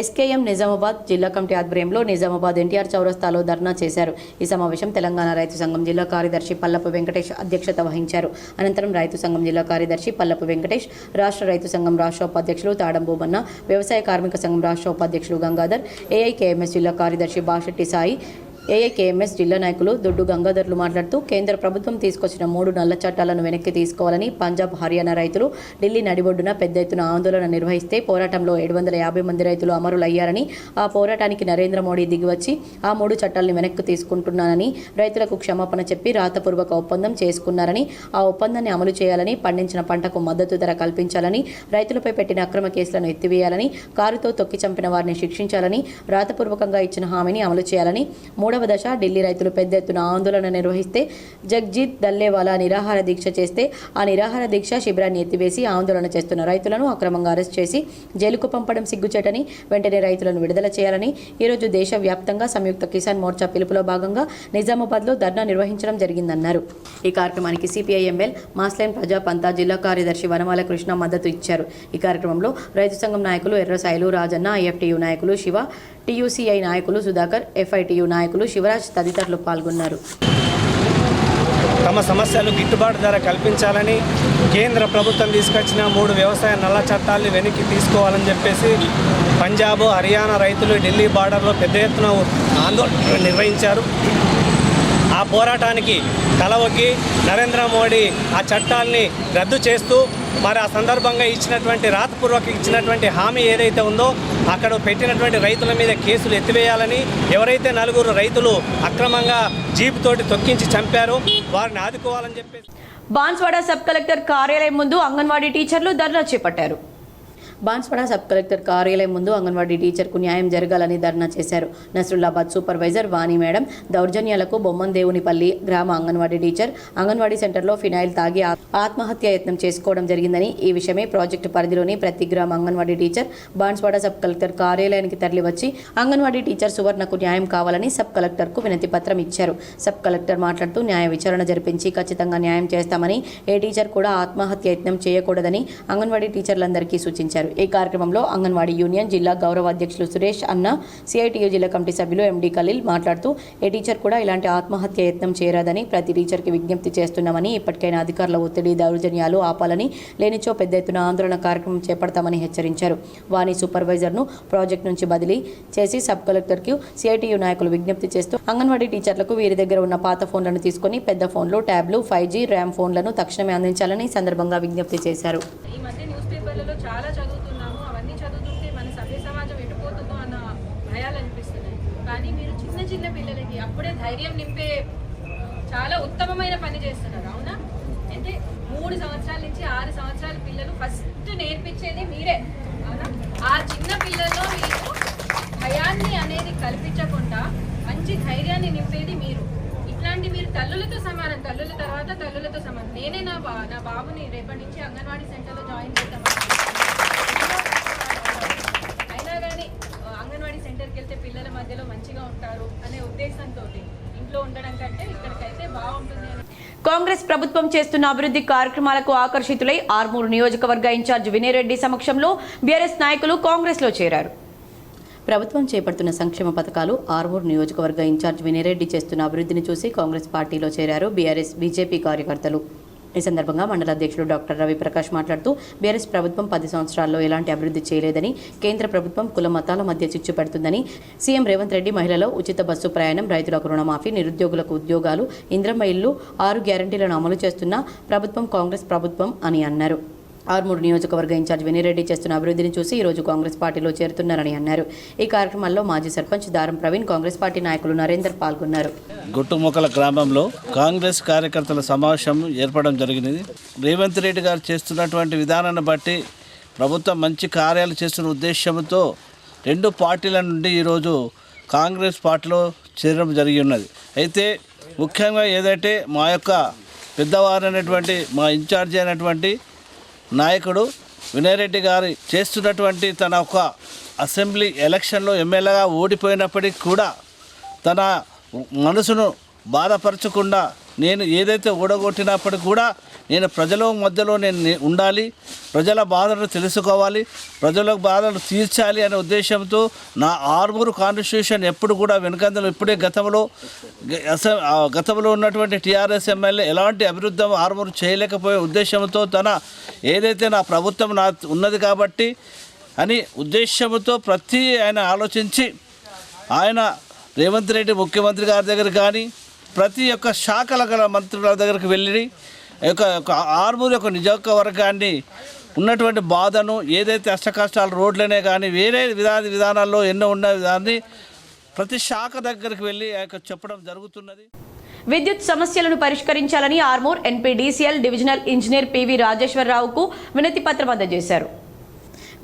SKM నిజామాబాద్ జిల్లా కమిటీ ఆధ్వర్యంలో నిజామాబాద్ ఎన్టీఆర్ చౌరస్తాలో ధర్నా చేశారు. ఈ సమావేశం తెలంగాణ రైతు సంఘం జిల్లా కార్యదర్శి పల్లపు వెంకటేష్ అధ్యక్షత వహించారు. అనంతరం రైతు సంఘం జిల్లా కార్యదర్శి పల్లపు వెంకటేష్, రాష్ట్ర రైతు సంఘం రాష్ట్ర ఉపాధ్యక్షులు తాడం భూమన్న, వ్యవసాయ కార్మిక సంఘం రాష్ట్ర ఉపాధ్యక్షులు గంగాధర్, AIKMS జిల్లా కార్యదర్శి బాషెట్టి సాయి, AIKMS జిల్లా నాయకులు దొడ్డు గంగాధర్లు మాట్లాడుతూ కేంద్ర ప్రభుత్వం తీసుకొచ్చిన 3 నల్ల చట్టాలను వెనక్కి తీసుకోవాలని, పంజాబ్, హర్యానా రైతులు ఢిల్లీ నడిబొడ్డున పెద్ద ఎత్తున ఆందోళన నిర్వహిస్తే పోరాటంలో 750 మంది రైతులు అమరులయ్యారని, ఆ పోరాటానికి నరేంద్ర మోడీ దిగివచ్చి ఆ 3 చట్టాలను వెనక్కి తీసుకుంటున్నానని, రైతులకు క్షమాపణ చెప్పి రాతపూర్వక ఒప్పందం చేసుకున్నారని, ఆ ఒప్పందాన్ని అమలు చేయాలని, పండించిన పంటకు మద్దతు ధర కల్పించాలని, రైతులపై పెట్టిన అక్రమ కేసులను ఎత్తివేయాలని, కారుతో తొక్కి చంపిన వారిని శిక్షించాలని, రాతపూర్వకంగా ఇచ్చిన హామీని అమలు చేయాలని, 3వ 3వ దశ ఢిల్లీ రైతులు పెద్ద ఎత్తున ఆందోళన నిర్వహిస్తే జగ్జీత్ దల్లేవాలా నిరాహార దీక్ష చేస్తే ఆ నిరాహార దీక్ష శిబిరాన్ని ఎత్తివేసి ఆందోళన చేస్తున్న రైతులను అక్రమంగా అరెస్ట్ చేసి జైలుకు పంపడం సిగ్గుచేటని వెంటనే రైతులను విడుదల చేయాలని ఈరోజు దేశవ్యాప్తంగా సంయుక్త కిసాన్ మోర్చా పిలుపులో భాగంగా నిజామాబాద్లో ధర్నా నిర్వహించడం జరిగిందన్నారు. ఈ కార్యక్రమానికి సిపిఐఎంఎల్ మాస్లైన్ ప్రజాపంతా జిల్లా కార్యదర్శి వనమాల కృష్ణ మద్దతు ఇచ్చారు. ఈ కార్యక్రమంలో రైతు సంఘం నాయకులు ఎర్రసాయిలు రాజన్న, ఐఎఫ్టియు నాయకులు శివ, టీయూసీఐ నాయకులు సుధాకర్, ఎఫ్ఐటియు నాయకులు శివరాజ్ తదితరులు పాల్గొన్నారు. తమ సమస్యలు గిట్టుబాటు ధర కల్పించాలని కేంద్ర ప్రభుత్వం తీసుకొచ్చిన 3 వ్యవసాయ నల్ల చట్టాలను వెనక్కి తీసుకోవాలని చెప్పేసి పంజాబ్, హర్యానా రైతులు ఢిల్లీ బార్డర్లో పెద్ద ఎత్తున ఆందోళన నిర్వహించారు. ఆ పోరాటానికి తలవొగ్గి నరేంద్ర మోడీ ఆ చట్టాల్ని రద్దు చేస్తూ మరి ఆ సందర్భంగా రాతపూర్వక ఇచ్చినటువంటి హామీ ఏదైతే ఉందో అక్కడ పెట్టినటువంటి రైతుల మీద కేసులు ఎత్తివేయాలని, ఎవరైతే 4 రైతులు అక్రమంగా జీప్ తోటి తొక్కించి చంపారో వారిని ఆదుకోవాలని చెప్పేసి బాన్స్వాడ సబ్ కలెక్టర్ కార్యాలయం ముందు అంగన్వాడీ టీచర్లు ధర్నా చేపట్టారు. బాన్స్వాడ సబ్ కలెక్టర్ కార్యాలయం ముందు అంగన్వాడీ టీచర్కు న్యాయం జరగాలని ధర్నా చేశారు. నస్రుల్లాబాద్ సూపర్వైజర్ వాణి మేడం దౌర్జన్యాలకు బొమ్మందేవునిపల్లి గ్రామ అంగన్వాడీ టీచర్ అంగన్వాడీ సెంటర్లో ఫినాయిల్ తాగి ఆత్మహత్య యత్నం చేసుకోవడం జరిగిందని, ఈ విషయమే ప్రాజెక్టు పరిధిలోని ప్రతి గ్రామ anganwadi teacher Banswada sub collector కార్యాలయానికి తరలివచ్చి అంగన్వాడీ టీచర్ సువర్ణకు న్యాయం కావాలని సబ్ కలెక్టర్కు వినతి పత్రం ఇచ్చారు. సబ్ కలెక్టర్ మాట్లాడుతూ న్యాయ విచారణ జరిపించి ఖచ్చితంగా న్యాయం చేస్తామని, ఏ టీచర్ కూడా ఆత్మహత్య యత్నం చేయకూడదని అంగన్వాడీ టీచర్లందరికీ సూచించారు. ఈ కార్యక్రమంలో అంగన్వాడీ యూనియన్ జిల్లా గౌరవ అధ్యక్షులు సురేష్ అన్న, సిఐటియు జిల్లా కమిటీ సభ్యులు ఎండి ఖలీల్ మాట్లాడుతూ ఏ టీచర్ కూడా ఇలాంటి ఆత్మహత్య యత్నం చేయరాదని ప్రతి టీచర్కి విజ్ఞప్తి చేస్తున్నామని, ఇప్పటికైనా అధికారుల ఒత్తిడి, దౌర్జన్యాలు ఆపాలని, లేనిచో పెద్ద ఎత్తున ఆందోళన కార్యక్రమం చేపడతామని హెచ్చరించారు. వాణి సూపర్వైజర్ను ప్రాజెక్టు నుంచి బదిలీ చేసి సబ్ కలెక్టర్కు సిఐటియు నాయకులు విజ్ఞప్తి చేస్తూ అంగన్వాడీ టీచర్లకు వీరి దగ్గర ఉన్న పాత ఫోన్లను తీసుకుని పెద్ద ఫోన్లు, ట్యాబ్లు, 5G ర్యామ్ ఫోన్లను తక్షణమే అందించాలని సందర్భంగా విజ్ఞప్తి చేశారు. ఈ మధ్య న్యూస్ పేపర్లలో చాలా చదువుతున్నాము, అవన్నీ చదువుతుంటే మన సభ్య సమాజం ఎటుపోతుందో అన్న భయాలు అనిపిస్తున్నాయి. కానీ మీరు చిన్న పిల్లలకి అప్పుడే ధైర్యం నింపే చాలా ఉత్తమమైన పని చేస్తున్నారు. అవునా? అంటే 3 సంవత్సరాల నుంచి 6 సంవత్సరాల పిల్లలు ఫస్ట్ నేర్పించేది మీరే. అవునా? ఆ చిన్న పిల్లల్లో మీరు భయాన్ని అనేది కల్పించకుండా మంచి ధైర్యాన్ని నింపేది మీరు. ఇట్లాంటి మీరు తల్లులతో సమానం, తల్లుల తర్వాత తల్లులతో సమానం. నేనే నా బాబుని రేపటి నుంచి అంగన్వాడీ సెంటర్లో జాయిన్ చేద్దామని, అయినా కానీ అంగన్వాడీ సెంటర్కి వెళ్తే పిల్లల మధ్యలో మంచిగా ఉంటారు అనే ఉద్దేశంతో ఇంట్లో ఉండడం కంటే ఇక్కడికైతే బాగుంటుంది అని. కాంగ్రెస్ ప్రభుత్వం చేస్తున్న అభివృద్ధి కార్యక్రమాలకు ఆకర్షితులై ఆర్మూరు నియోజకవర్గ ఇన్ఛార్జ్ వినయరెడ్డి సమక్షంలో బీఆర్ఎస్ నాయకులు కాంగ్రెస్లో చేరారు. ప్రభుత్వం చేపడుతున్న సంక్షేమ పథకాలు, ఆర్మూరు నియోజకవర్గ ఇన్ఛార్జ్ వినయరెడ్డి చేస్తున్న అభివృద్ధిని చూసి కాంగ్రెస్ పార్టీలో చేరారు బీఆర్ఎస్, బీజేపీ కార్యకర్తలు. ఈ సందర్భంగా మండల అధ్యక్షుడు డాక్టర్ రవిప్రకాష్ మాట్లాడుతూ బీఆర్ఎస్ ప్రభుత్వం 10 సంవత్సరాల్లో ఎలాంటి అభివృద్ధి చేయలేదని, కేంద్ర ప్రభుత్వం కుల మతాల మధ్య చిచ్చు పెడుతుందని, సీఎం రేవంత్ రెడ్డి మహిళలు ఉచిత బస్సు ప్రయాణం, రైతులకు రుణమాఫీ, నిరుద్యోగులకు ఉద్యోగాలు, ఇంద్రమ్మ ఇల్లు, 6 గ్యారంటీలను అమలు చేస్తున్న ప్రభుత్వం కాంగ్రెస్ ప్రభుత్వం అని అన్నారు. ఆర్మూరు నియోజకవర్గ ఇన్ఛార్జ్ వినయరెడ్డి చేస్తున్న అభివృద్ధిని చూసి ఈరోజు కాంగ్రెస్ పార్టీలో చేరుతున్నారని అన్నారు. ఈ కార్యక్రమంలో మాజీ సర్పంచ్ దారం ప్రవీణ్, కాంగ్రెస్ పార్టీ నాయకులు నరేందర్ పాల్గొన్నారు. గుట్టుముక్కల గ్రామంలో కాంగ్రెస్ కార్యకర్తల సమావేశం ఏర్పడడం జరిగినది. రేవంత్ రెడ్డి గారు చేస్తున్నటువంటి విధానాన్ని బట్టి ప్రభుత్వం మంచి కార్యాలు చేస్తున్న ఉద్దేశంతో 2 పార్టీల నుండి ఈరోజు కాంగ్రెస్ పార్టీలో చేరడం జరిగి ఉన్నది. అయితే ముఖ్యంగా ఏదైతే మా యొక్క పెద్దవారు అనేటువంటి మా ఇన్ఛార్జి అయినటువంటి నాయకుడు వినయరెడ్డి గారు చేస్తున్నటువంటి తన ఒక అసెంబ్లీ ఎలక్షన్లో ఎమ్మెల్యేగా ఓడిపోయినప్పటికీ కూడా తన మనసును బాధపరచకుండా నేను ఏదైతే ఓడగొట్టినప్పటికీ కూడా నేను ప్రజల మధ్యలో నేను ఉండాలి, ప్రజల బాధలను తెలుసుకోవాలి, ప్రజల బాధలు తీర్చాలి అనే ఉద్దేశంతో నా ఆర్మూరు కాన్స్టిట్యూషన్ ఎప్పుడు కూడా వెనుకందలు ఇప్పుడే గతంలో ఉన్నటువంటి టీఆర్ఎస్ ఎమ్మెల్యే ఎలాంటి అభివృద్ధి ఆర్మూరు చేయలేకపోయే ఉద్దేశంతో తన ఏదైతే నా ప్రభుత్వం నా ఉన్నది కాబట్టి అని ఉద్దేశంతో ఆయన ఆలోచించి ఆయన రేవంత్ రెడ్డి ముఖ్యమంత్రి గారి దగ్గర కానీ ప్రతి ఒక్క శాఖల గల మంత్రుల దగ్గరికి వెళ్ళి ఆర్మూరు యొక్క నియోజకవర్గాన్ని ఉన్నటువంటి బాధను ఏదైతే అష్టకష్టాలు రోడ్లనే కానీ వేరే విధానాల్లో ఎన్నో ఉన్న దాన్ని ప్రతి శాఖ దగ్గరికి వెళ్ళి చెప్పడం జరుగుతున్నది. విద్యుత్ సమస్యలను పరిష్కరించాలని Armoor NPDCL divisional engineer PV రాజేశ్వరరావుకు వినతి పత్రం అందజేశారు.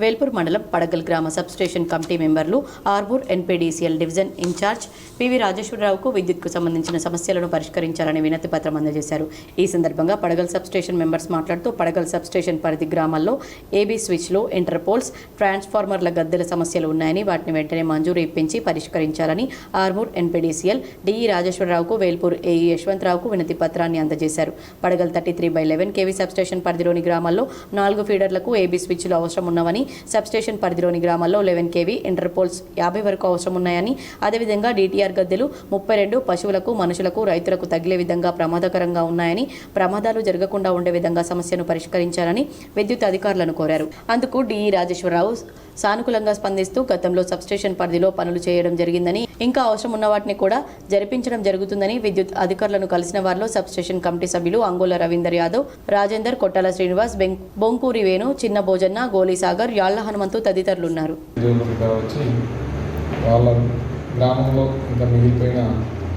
వేల్పూర్ మండలం పడగల్ గ్రామ సబ్స్టేషన్ కమిటీ మెంబర్లు Armoor NPDCL division incharge PV రాజేశ్వరరావుకు విద్యుత్కు సంబంధించిన సమస్యలను పరిష్కరించాలని వినతి పత్రం అందజేశారు. ఈ సందర్భంగా పడగల్ సబ్స్టేషన్ మెంబర్స్ మాట్లాడుతూ పడగల్ సబ్స్టేషన్ పరిధి గ్రామాల్లో ఏబీ స్విచ్లు, ఇంటర్పోల్స్, ట్రాన్స్ఫార్మర్ల గద్దెల సమస్యలు ఉన్నాయని వాటిని వెంటనే మంజూరు ఇప్పించి పరిష్కరించాలని ఆర్మూర్ ఎన్పీడీసీఎల్ డిఈ రాజేశ్వరరావుకు, వేల్పూర్ ఏఈ యశ్వంతరావుకు వినతి పత్రాన్ని అందజేశారు. పడగల్ 33/11 కేవీ సబ్స్టేషన్ పరిధిలోని గ్రామాల్లో 4 ఫీడర్లకు ఏబీ స్విచ్లు అవసరం ఉన్నవని, సబ్స్టేషన్ పరిధిలోని గ్రామాల్లో 11 కేవీ, ఇంటర్పోల్స్ 50 వరకు అవసరం ఉన్నాయని, అదేవిధంగా డిటిఆర్ గద్దెలు 32 పశువులకు, మనుషులకు, రైతులకు తగిలే విధంగా ప్రమాదకరంగా ఉన్నాయని, ప్రమాదాలు జరగకుండా ఉండే విధంగా సమస్యను పరిష్కరించాలని విద్యుత్ అధికారులను కోరారు. అందుకు డిఈ రాజేశ్వరరావు సానుకూలంగా స్పందిస్తూ గతంలో సబ్స్టేషన్ పరిధిలో పనులు చేయడం జరిగిందని, ఇంకా అవసరం ఉన్న వాటిని కూడా జరిపించడం జరుగుతుందని, విద్యుత్ అధికారులను కలిసిన వారిలో సబ్స్టేషన్ కమిటీ సభ్యులు అంగోల రవీందర్ యాదవ్, రాజేందర్, కొట్టాల శ్రీనివాస్, బొంకూరి వేణు, చిన్న భోజన్న, గోలీసాగర్, యాళ్ల హనుమంతు తదితరులున్నారు. వాళ్ళ గ్రామంలో ఇంకా మిగిలిపోయిన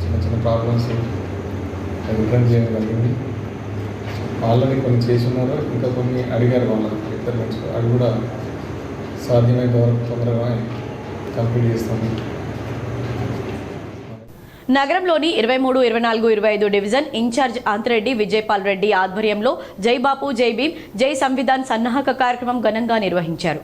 చిన్న చిన్న ప్రాబ్లమ్స్ రిప్రజెంట్ చేయడం జరిగింది. ఆల్రెడీ కొన్ని చేసి ఉన్నారు, ఇంకా కొన్ని అడిగారు వాళ్ళకి రిక్వైర్మెంట్స్. అవి కూడా సాధ్యమైనంత వరకు తొందరగా కంప్లీట్ చేస్తాము. నగరంలోని 23, 24, 25 డివిజన్ ఇన్ఛార్జ్ అంతరెడ్డి విజయపాల్ రెడ్డి ఆధ్వర్యంలో జై బాపు, జై భీమ్, జై సంవిధాన్ సన్నాహక కార్యక్రమం ఘనంగా నిర్వహించారు.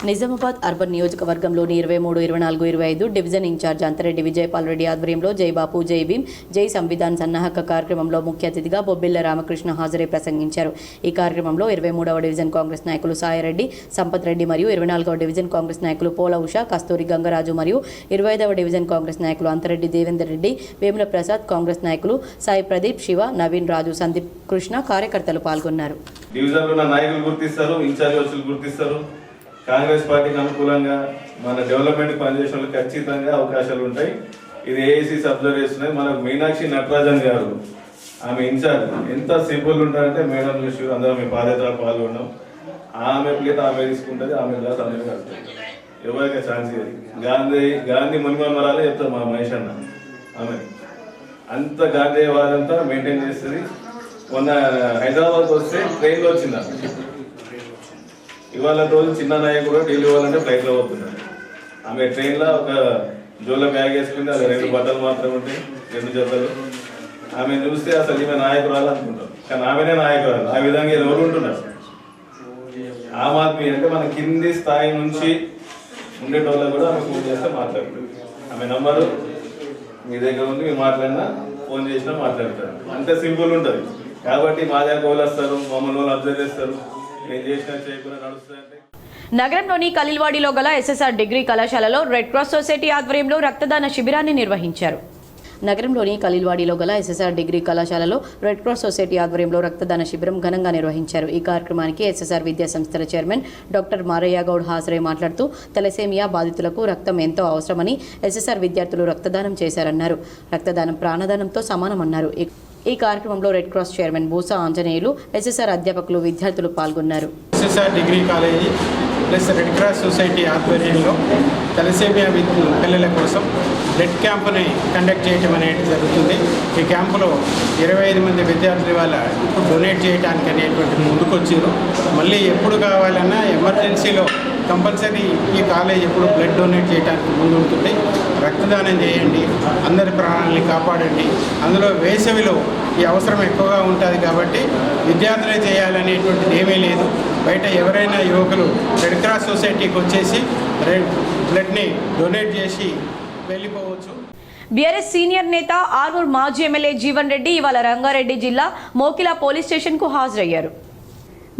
నిజామాబాద్ అర్బన్ నియోజకవర్గంలోని 23, 24, 25 డివిజన్ ఇన్ఛార్జ్ అంతరెడ్డి విజయపాల్ రెడ్డి ఆధ్వర్యంలో జై బాపు, జై భీమ్, జై సంవిధాన్ సన్నాహక కార్యక్రమంలో ముఖ్య అతిథిగా బొబ్బిళ్ల రామకృష్ణ హాజరై ప్రసంగించారు. ఈ కార్యక్రమంలో 23వ డివిజన్ కాంగ్రెస్ నాయకులు సాయిరెడ్డి, సంపత్ రెడ్డి మరియు 24వ డివిజన్ కాంగ్రెస్ నాయకులు పోల ఉష, కస్తూరి గంగరాజు మరియు 25వ డివిజన్ కాంగ్రెస్ నాయకులు అంతరెడ్డి దేవేందర్ రెడ్డి, వేముల ప్రసాద్, కాంగ్రెస్ నాయకులు సాయి ప్రదీప్, శివ, నవీన్, రాజు, సందీప్ కృష్ణ కార్యకర్తలు పాల్గొన్నారు. కాంగ్రెస్ పార్టీకి అనుకూలంగా మన డెవలప్మెంట్ పనిచేసే వాళ్ళకి ఖచ్చితంగా అవకాశాలు ఉంటాయి. ఇది ఏఐసీ అబ్జర్వ్ చేస్తున్నాయి. మనకు మీనాక్షి నటరాజన్ గారు, ఆమె ఇన్ఛార్జ్, ఎంత సింపుల్ ఉంటారంటే మేడం చూసి అందరం మీ పాదయాత్రలు పాల్గొన్నాం. ఆమె ప్లేట్ ఆమె తీసుకుంటుంది, ఆమె గ్లాస్ ఆమె కడుతుంది. ఎవరికైనా ఛాన్స్ ఇవ్వాలి. గాంధీ మునిమరాలే చెప్తారు మా మహేష్ అన్న. ఆమె అంత గాంధీ వారంతా మెయింటైన్ చేస్తుంది. మొన్న హైదరాబాద్కి వస్తే ట్రైన్లో వచ్చింది. ఇవాళ రోజు చిన్న నాయకుడు ఢిల్లీ పోవాలంటే ఫ్లైట్లో పోతున్నారు. ఆమె ట్రైన్లో ఒక జోలో బ్యాగ్ వేసుకుంది, అది 2 బట్టలు మాత్రమే ఉంటాయి, 2 జతలు. ఆమె చూస్తే అసలు ఈమె నాయకురాలు అనుకుంటారు, కానీ ఆమెనే నాయకురాలు. ఆ విధంగా ఎవరు ఉంటున్నారు. ఆమ్ ఆద్మీ అంటే మన కింది స్థాయి నుంచి ఉండేటోళ్ళకు కూడా ఆమె ఫోన్ చేస్తే మాట్లాడుతుంది. ఆమె నంబరు మీ దగ్గర ఉంది, మీరు మాట్లాడినా ఫోన్ చేసినా మాట్లాడతారు. అంతే సింపుల్ ఉంటుంది. కాబట్టి మా దగ్గర వాళ్ళు వస్తారు, మమ్మల్ని వాళ్ళు అబ్జర్వ్ చేస్తారు. నగరంలోని కలిల్వాడిలో గల ఎస్ఎస్ఆర్ డిగ్రీ కళాశాలలో రెడ్ క్రాస్ సొసైటీ ఆధ్వర్యంలో రక్తదాన శిబిరాన్ని నిర్వహించారు. నగరంలోని కలిల్వాడిలో గల ఎస్ఎస్ఆర్ డిగ్రీ కళాశాలలో రెడ్ క్రాస్ సొసైటీ ఆధ్వర్యంలో రక్తదాన శిబిరం ఘనంగా నిర్వహించారు. ఈ కార్యక్రమానికి ఎస్ఎస్ఆర్ విద్యా సంస్థల చైర్మన్ డాక్టర్ మారయ్య గౌడ్ హాజరై మాట్లాడుతూ తలసేమియా బాధితులకు రక్తం ఎంతో అవసరమని, ఎస్ఎస్ఆర్ విద్యార్థులు రక్తదానం చేశారన్నారు. రక్తదానం ప్రాణదానంతో సమానమన్నారు. ఈ కార్యక్రమంలో red cross chairman Boosa Anjaneyulu, SSR అధ్యాపకులు, విద్యార్థులు పాల్గొన్నారు. SSR degree college plus red cross society ఆధ్వర్యంలో తలసేమియా పిల్లల కోసం బ్లడ్ క్యాంపుని కండక్ట్ చేయడం అనేది జరుగుతుంది. ఈ క్యాంపులో 25 మంది విద్యార్థులు వాళ్ళ ఇప్పుడు డొనేట్ చేయడానికి అనేటువంటి ముందుకొచ్చారు. మళ్ళీ ఎప్పుడు కావాలన్నా ఎమర్జెన్సీలో కంపల్సరీ ఈ కాలేజ్ ఎప్పుడు బ్లడ్ డొనేట్ చేయడానికి ముందు ఉంటుంది. రక్తదానం చేయండి, అందరి ప్రాణాలని కాపాడండి. అందులో వేసవిలో ఈ అవసరం ఎక్కువగా ఉంటుంది కాబట్టి విద్యార్థులే చేయాలనేటువంటిది ఏమీ లేదు. బయట ఎవరైనా యువకులు రెడ్ క్రాస్ సొసైటీకి వచ్చేసి బ్లడ్ని డొనేట్ చేసి వెళ్ళిపోవచ్చు. బీఆర్ఎస్ సీనియర్ నేత ఆర్మూర్ మాజీ ఎమ్మెల్యే జీవన్ రెడ్డి ఇవాళ రంగారెడ్డి జిల్లా మోకిలా పోలీస్ స్టేషన్కు హాజరయ్యారు.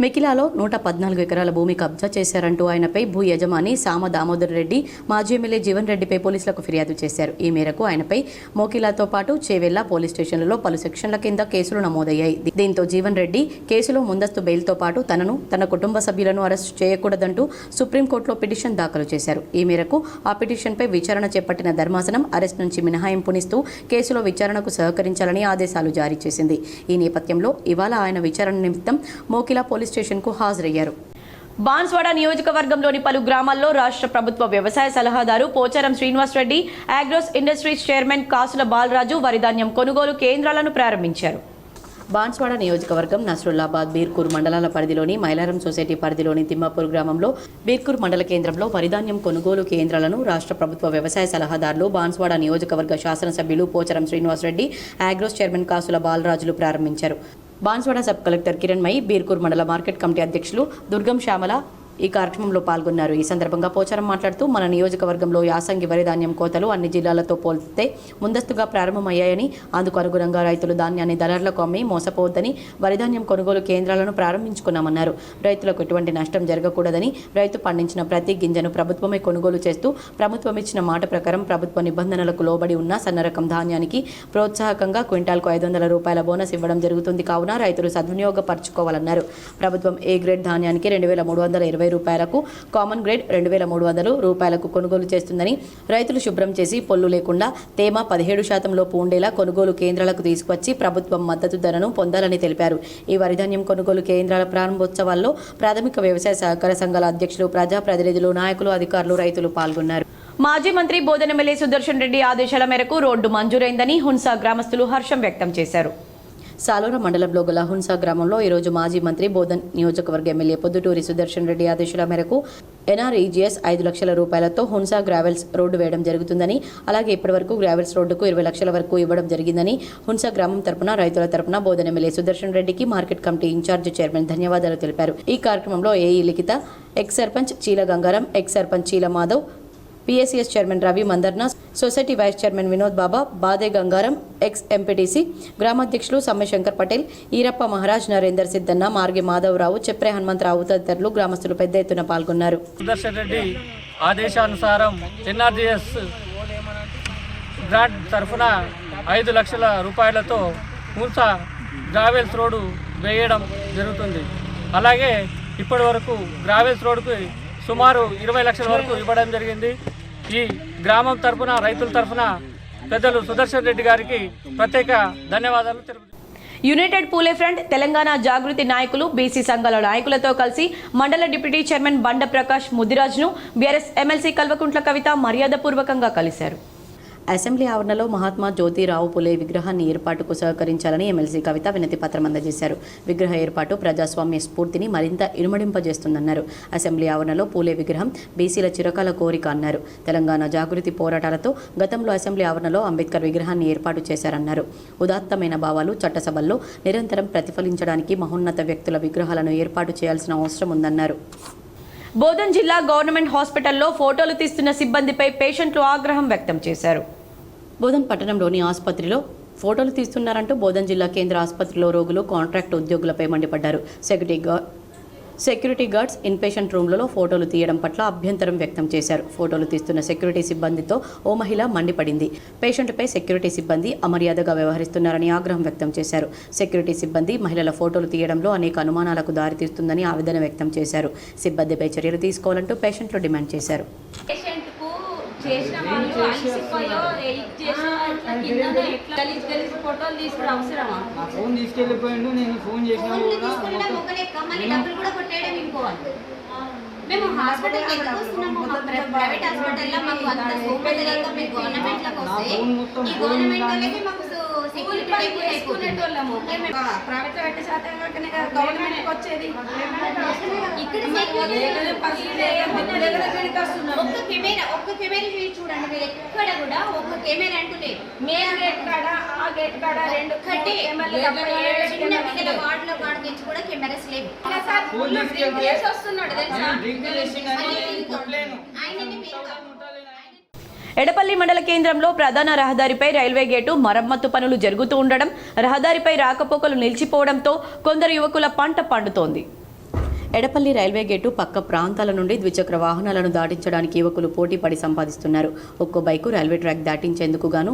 మికిలాలో 114 ఎకరాల భూమి కబ్జా చేశారంటూ ఆయనపై భూ యజమాని సామ దామోదర్ రెడ్డి మాజీ ఎమ్మెల్యే జీవన్ రెడ్డిపై పోలీసులకు ఫిర్యాదు చేశారు. ఈ మేరకు ఆయనపై మోకిలాతో పాటు చేవెళ్ల పోలీస్ స్టేషన్లలో పలు సెక్షన్ల కింద కేసులు నమోదయ్యాయి. దీంతో జీవన్ రెడ్డి కేసులో ముందస్తు బెయిల్తో పాటు తనను, తన కుటుంబ సభ్యులను అరెస్టు చేయకూడదంటూ సుప్రీంకోర్టులో పిటిషన్ దాఖలు చేశారు. ఈ మేరకు ఆ పిటిషన్పై విచారణ చేపట్టిన ధర్మాసనం అరెస్ట్ నుంచి మినహాయింపునిస్తూ కేసులో విచారణకు సహకరించాలని ఆదేశాలు జారీ చేసింది. ఈ నేపథ్యంలో ఇవాళ ఆయన విచారణ నిమిత్తం మోకిలా పోలీస్ స్టేషన్కు హాజరయ్యారు. బాన్స్వాడ నియోజకవర్గంలోని పలు గ్రామాల్లో రాష్ట్ర ప్రభుత్వ వ్యవసాయ సలహాదారు పోచారం శ్రీనివాస్ రెడ్డి, ఆగ్రోస్ ఇండస్ట్రీస్ చైర్మన్ కాసుల బాలరాజు వరిధాన్యం కొనుగోలు కేంద్రాలను ప్రారంభించారు. బాన్స్వాడ నియోజకవర్గం నస్రుల్లాబాద్ బీర్కూర్ మండలాల పరిధిలోని మైలారం సొసైటీ పరిధిలోని తిమ్మాపూర్ గ్రామంలో బీర్కూర్ మండల కేంద్రంలో వరిధాన్యం కొనుగోలు కేంద్రాలను రాష్ట్ర ప్రభుత్వ వ్యవసాయ సలహాదారులు బాన్స్వాడ నియోజకవర్గ శాసనసభ్యులు పోచారం శ్రీనివాసరెడ్డి, ఆగ్రోస్ చైర్మన్ కాసుల బాలరాజులు ప్రారంభించారు. బాన్స్వాడ సబ్ కలెక్టర్ కిరణ్మయి, బీర్కూర్ మండల మార్కెట్ కమిటీ అధ్యక్షులు దుర్గం శ్యామల ఈ కార్యక్రమంలో పాల్గొన్నారు. ఈ సందర్భంగా పోచారం మాట్లాడుతూ మన నియోజకవర్గంలో యాసంగి వరి ధాన్యం కోతలు అన్ని జిల్లాలతో పోల్చితే ముందస్తుగా ప్రారంభమయ్యాయని, అందుకు అనుగుణంగా రైతులు ధాన్యాన్ని దళారులకు అమ్మి మోసపోవద్దని వరిధాన్యం కొనుగోలు కేంద్రాలను ప్రారంభించుకున్నామన్నారు. రైతులకు ఎటువంటి నష్టం జరగకూడదని, రైతు పండించిన ప్రతి గింజను ప్రభుత్వమే కొనుగోలు చేస్తూ ప్రభుత్వం ఇచ్చిన మాట ప్రకారం ప్రభుత్వ నిబంధనలకు లోబడి ఉన్న సన్నరకం ధాన్యానికి ప్రోత్సాహకంగా క్వింటాల్కు 500 రూపాయల బోనస్ ఇవ్వడం జరుగుతుంది. కావున రైతులు సద్వినియోగపరచుకోవాలన్నారు. ప్రభుత్వం ఏ గ్రేడ్ ధాన్యానికి 2320 రూపాయలకు, కామన్ గ్రేడ్ 2300 రూపాయలకు కొనుగోలు చేస్తుందని, రైతులు శుభ్రం చేసి పొల్లు లేకుండా తేమ 17% లోపు ఉండేలా కొనుగోలు కేంద్రాలకు తీసుకువచ్చి ప్రభుత్వం మద్దతు ధరను పొందాలని తెలిపారు. ఈ వరిధాన్యం కొనుగోలు కేంద్రాల ప్రారంభోత్సవాల్లో ప్రాథమిక వ్యవసాయ సహకార సంఘాల అధ్యక్షులు, ప్రజాప్రతినిధులు, నాయకులు, అధికారులు, రైతులు పాల్గొన్నారు. మాజీ మంత్రి బోధన్ ఎమ్మెల్యే సుదర్శన్ రెడ్డి ఆదేశాల మేరకు రోడ్డు మంజూరైందని హున్సా గ్రామస్తులు హర్షం వ్యక్తం చేశారు. సాలూర మండలంలో గల హున్సా గ్రామంలో ఈరోజు మాజీ మంత్రి బోధన్ నియోజకవర్గ ఎమ్మెల్యే పొద్దుటూరి సుదర్శన్ రెడ్డి ఆదేశాల మేరకు ఎన్ఆర్ఈజీఎస్ 5 లక్షల రూపాయలతో హున్సా గ్రావెల్స్ రోడ్డు వేయడం జరుగుతుందని, అలాగే ఇప్పటివరకు గ్రావెల్స్ రోడ్డుకు 20 లక్షల వరకు ఇవ్వడం జరిగిందని హున్సా గ్రామం తరపున, రైతుల తరపున బోధన్ ఎమ్మెల్యే సుదర్శన్ రెడ్డికి మార్కెట్ కమిటీ ఇన్ఛార్జ్ చైర్మన్ ధన్యవాదాలు తెలిపారు. ఈ కార్యక్రమంలో AE Likhita, ex sarpanch Cheela Gangaram, ex sarpanch Cheela Madhav, PSCS chairman Ravi Mandarna, society vice chairman Vinod Baba, Bade Gangaram, ex MPTC, గ్రామాధ్యక్షులు సమ్మెశంకర్ పటేల్, ఈరప్ప మహారాజ్, నరేందర్ సిద్దన్న, మార్గి మాధవరావు, చెప్రే హనుమంతరావు తదితరులు గ్రామస్తులు పెద్ద ఎత్తున పాల్గొన్నారు. సుదర్శన్ రెడ్డి ఆదేశానుసారం ఎన్ఆర్జీఎస్ గ్రాంట్ తరఫున 5 లక్షల రూపాయలతో హున్సా గ్రావెల్స్ రోడ్డు వేయడం జరుగుతుంది. అలాగే ఇప్పటి వరకు గ్రావెల్స్ రోడ్డుకు సుమారు 20 లక్షల వరకు ఇవ్వడం జరిగింది. ఈ గ్రామం తరఫున, రైతుల తరఫున పెద్దలు సుదర్శన్ రెడ్డి గారికి ప్రత్యేక ధన్యవాదాలు తెలుపుతున్నాను. యునైటెడ్ పూలే ఫ్రంట్, తెలంగాణ జాగృతి నాయకులు, బీసీ సంఘాల నాయకులతో కలిసి మండల డిప్యూటీ చైర్మన్ బండ ప్రకాష్ ముదిరాజ్ను బీఆర్ఎస్ ఎమ్మెల్సీ కల్వకుంట్ల కవిత మర్యాదపూర్వకంగా కలిశారు. అసెంబ్లీ ఆవరణలో మహాత్మా జ్యోతిరావు పులే విగ్రహాన్ని ఏర్పాటుకు సహకరించాలని ఎమ్మెల్సీ కవిత వినతి పత్రం అందజేశారు. విగ్రహ ఏర్పాటు ప్రజాస్వామ్య స్ఫూర్తిని మరింత ఇనుమడింపజేస్తుందన్నారు. అసెంబ్లీ ఆవరణలో పూలే విగ్రహం బీసీల చిరకాల కోరిక అన్నారు. తెలంగాణ జాగృతి పోరాటాలతో గతంలో అసెంబ్లీ ఆవరణలో అంబేద్కర్ విగ్రహాన్ని ఏర్పాటు చేశారన్నారు. ఉదాత్తమైన భావాలు చట్టసభల్లో నిరంతరం ప్రతిఫలించడానికి మహోన్నత వ్యక్తుల విగ్రహాలను ఏర్పాటు చేయాల్సిన అవసరం ఉందన్నారు. బోధన్ జిల్లా గవర్నమెంట్ హాస్పిటల్లో ఫోటోలు తీస్తున్న సిబ్బందిపై పేషెంట్లు ఆగ్రహం వ్యక్తం చేశారు. బోధన్ పట్టణంలోని ఆసుపత్రిలో ఫోటోలు తీస్తున్నారంటూ బోధన్ జిల్లా కేంద్ర ఆసుపత్రిలో రోగులు, కాంట్రాక్ట్ ఉద్యోగులపై మండిపడ్డారు. సెక్యూరిటీ గార్డ్స్ ఇన్పేషెంట్ రూమ్లలో ఫోటోలు తీయడం పట్ల అభ్యంతరం వ్యక్తం చేశారు. ఫోటోలు తీస్తున్న సెక్యూరిటీ సిబ్బందితో ఓ మహిళ మండిపడింది. పేషెంట్పై సెక్యూరిటీ సిబ్బంది అమర్యాదగా వ్యవహరిస్తున్నారని ఆగ్రహం వ్యక్తం చేశారు. సెక్యూరిటీ సిబ్బంది మహిళల ఫోటోలు తీయడంలో అనేక అనుమానాలకు దారితీస్తుందని ఆవేదన వ్యక్తం చేశారు. సిబ్బందిపై చర్యలు తీసుకోవాలంటూ పేషెంట్లు డిమాండ్ చేశారు. ఫోటోలు తీసుకుని అవసరమా? ఫోన్ తీసుకెళ్ళిపోయిండు, నేను ఫోన్ చేసినా మేము హాస్పిటల్ ఎందుకు వస్తున్నాము? మా ప్రైవేట్ హాస్పిటల్లో మాకు అంత సౌకర్యం లేక మేము గవర్నమెంట్లోకి వస్తే ఈ గవర్నమెంట్ వాళ్ళకి మాకు సెక్యూరిటీ వేసుకునేటోళ్ళము. ప్రైవేట్లో పెట్టే శాతం గవర్నమెంట్కి వచ్చేది. ఇక్కడ ఒక్క కెమెరా చూడండి, మీరు ఎక్కడ కూడా ఒక్క కెమెరా అంటూ లేదు. మెయిన్ గేట్ కాడ, ఆ గేట్ కాడ 2 కట్టి చిన్న పిల్లల వార్డులో కాడ నుంచి కూడా కెమెరాస్ లేవు. వస్తున్నాడు తెలుసా? ఎడపల్లి మండల కేంద్రంలో ప్రధాన రహదారిపై రైల్వే గేటు మరమ్మతు పనులు జరుగుతూ ఉండడం, రహదారిపై రాకపోకలు నిలిచిపోవడంతో కొందరు యువకుల పంట పండుతోంది. ఎడపల్లి రైల్వే గేటు పక్క ప్రాంతాల నుండి ద్విచక్ర వాహనాలను దాటించడానికి యువకులు పోటీ పడి సంపాదిస్తున్నారు. ఒక్కో బైకు రైల్వే ట్రాక్ దాటించేందుకు గాను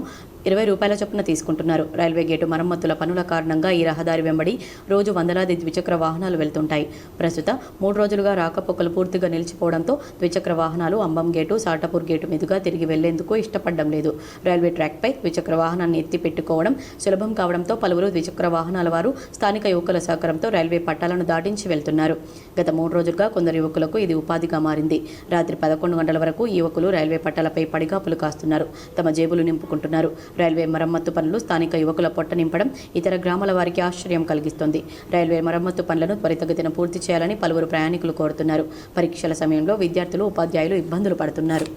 20 రూపాయల చొప్పున తీసుకుంటున్నారు. రైల్వే గేటు మరమ్మతుల పనుల కారణంగా ఈ రహదారి వెంబడి రోజు వందలాది ద్విచక్ర వాహనాలు వెళ్తుంటాయి. ప్రస్తుతం 3 రోజులుగా రాకపోకలు పూర్తిగా నిలిచిపోవడంతో ద్విచక్ర వాహనాలు అంబం గేటు, సాటపూర్ గేటు మీదుగా తిరిగి వెళ్లేందుకు ఇష్టపడడం లేదు. రైల్వే ట్రాక్పై ద్విచక్ర వాహనాన్ని ఎత్తి పెట్టుకోవడం సులభం కావడంతో పలువురు ద్విచక్ర వాహనాల వారు స్థానిక యువకుల సహకారంతో రైల్వే పట్టాలను దాటించి వెళ్తున్నారు. గత 3 రోజులుగా కొందరు యువకులకు ఇది ఉపాధిగా మారింది. రాత్రి 11 గంటల వరకు యువకులు రైల్వే పట్టాలపై పడిగాపులు కాస్తున్నారు. తమ జేబులు నింపుకుంటున్నారు. రైల్వే మరమ్మత్తు పనులు స్థానిక యువకుల పొట్ట నింపడం ఇతర గ్రామాల వారికి ఆశ్చర్యం కలిగిస్తోంది. రైల్వే మరమ్మత్తు పనులను త్వరితగతిన పూర్తి చేయాలని పలువురు ప్రయాణికులు కోరుతున్నారు. పరీక్షల సమయంలో విద్యార్థులు ఉపాధ్యాయులు ఇబ్బందులు పడుతున్నారు.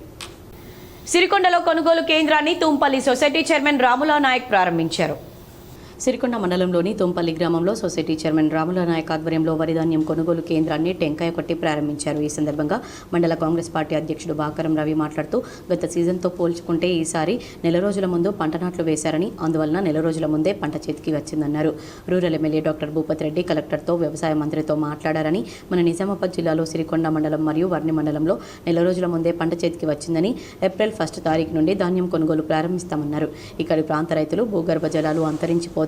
సిరికొండలో కొనుగోలు కేంద్రాన్ని తుంపల్లి సొసైటీ చైర్మన్ రాములా నాయక్ ప్రారంభించారు. సిరికొండ మండలంలోని తుంపల్లి గ్రామంలో సొసైటీ చైర్మన్ రాములా నాయక్ ఆధ్వర్యంలో వరిధాన్యం కొనుగోలు కేంద్రాన్ని టెంకాయ కొట్టి ప్రారంభించారు. ఈ సందర్భంగా మండల కాంగ్రెస్ పార్టీ అధ్యక్షుడు బాకరం రవి మాట్లాడుతూ గత సీజన్తో పోల్చుకుంటే ఈసారి నెల రోజుల ముందు పంట నాట్లు వేశారని అందువలన నెల రోజుల ముందే పంట చేతికి వచ్చిందన్నారు. Rural MLA doctor Bhupath Reddy కలెక్టర్తో వ్యవసాయ మంత్రితో మాట్లాడారని మన నిజామాబాద్ జిల్లాలో సిరికొండ మండలం మరియు వర్ణి మండలంలో నెల రోజుల ముందే పంట చేతికి వచ్చిందని ఏప్రిల్ 1 తారీఖు నుండి ధాన్యం కొనుగోలు ప్రారంభిస్తామన్నారు. ఇక్కడి ప్రాంత రైతులు భూగర్భ జలాలు అంతరించిపోతాయని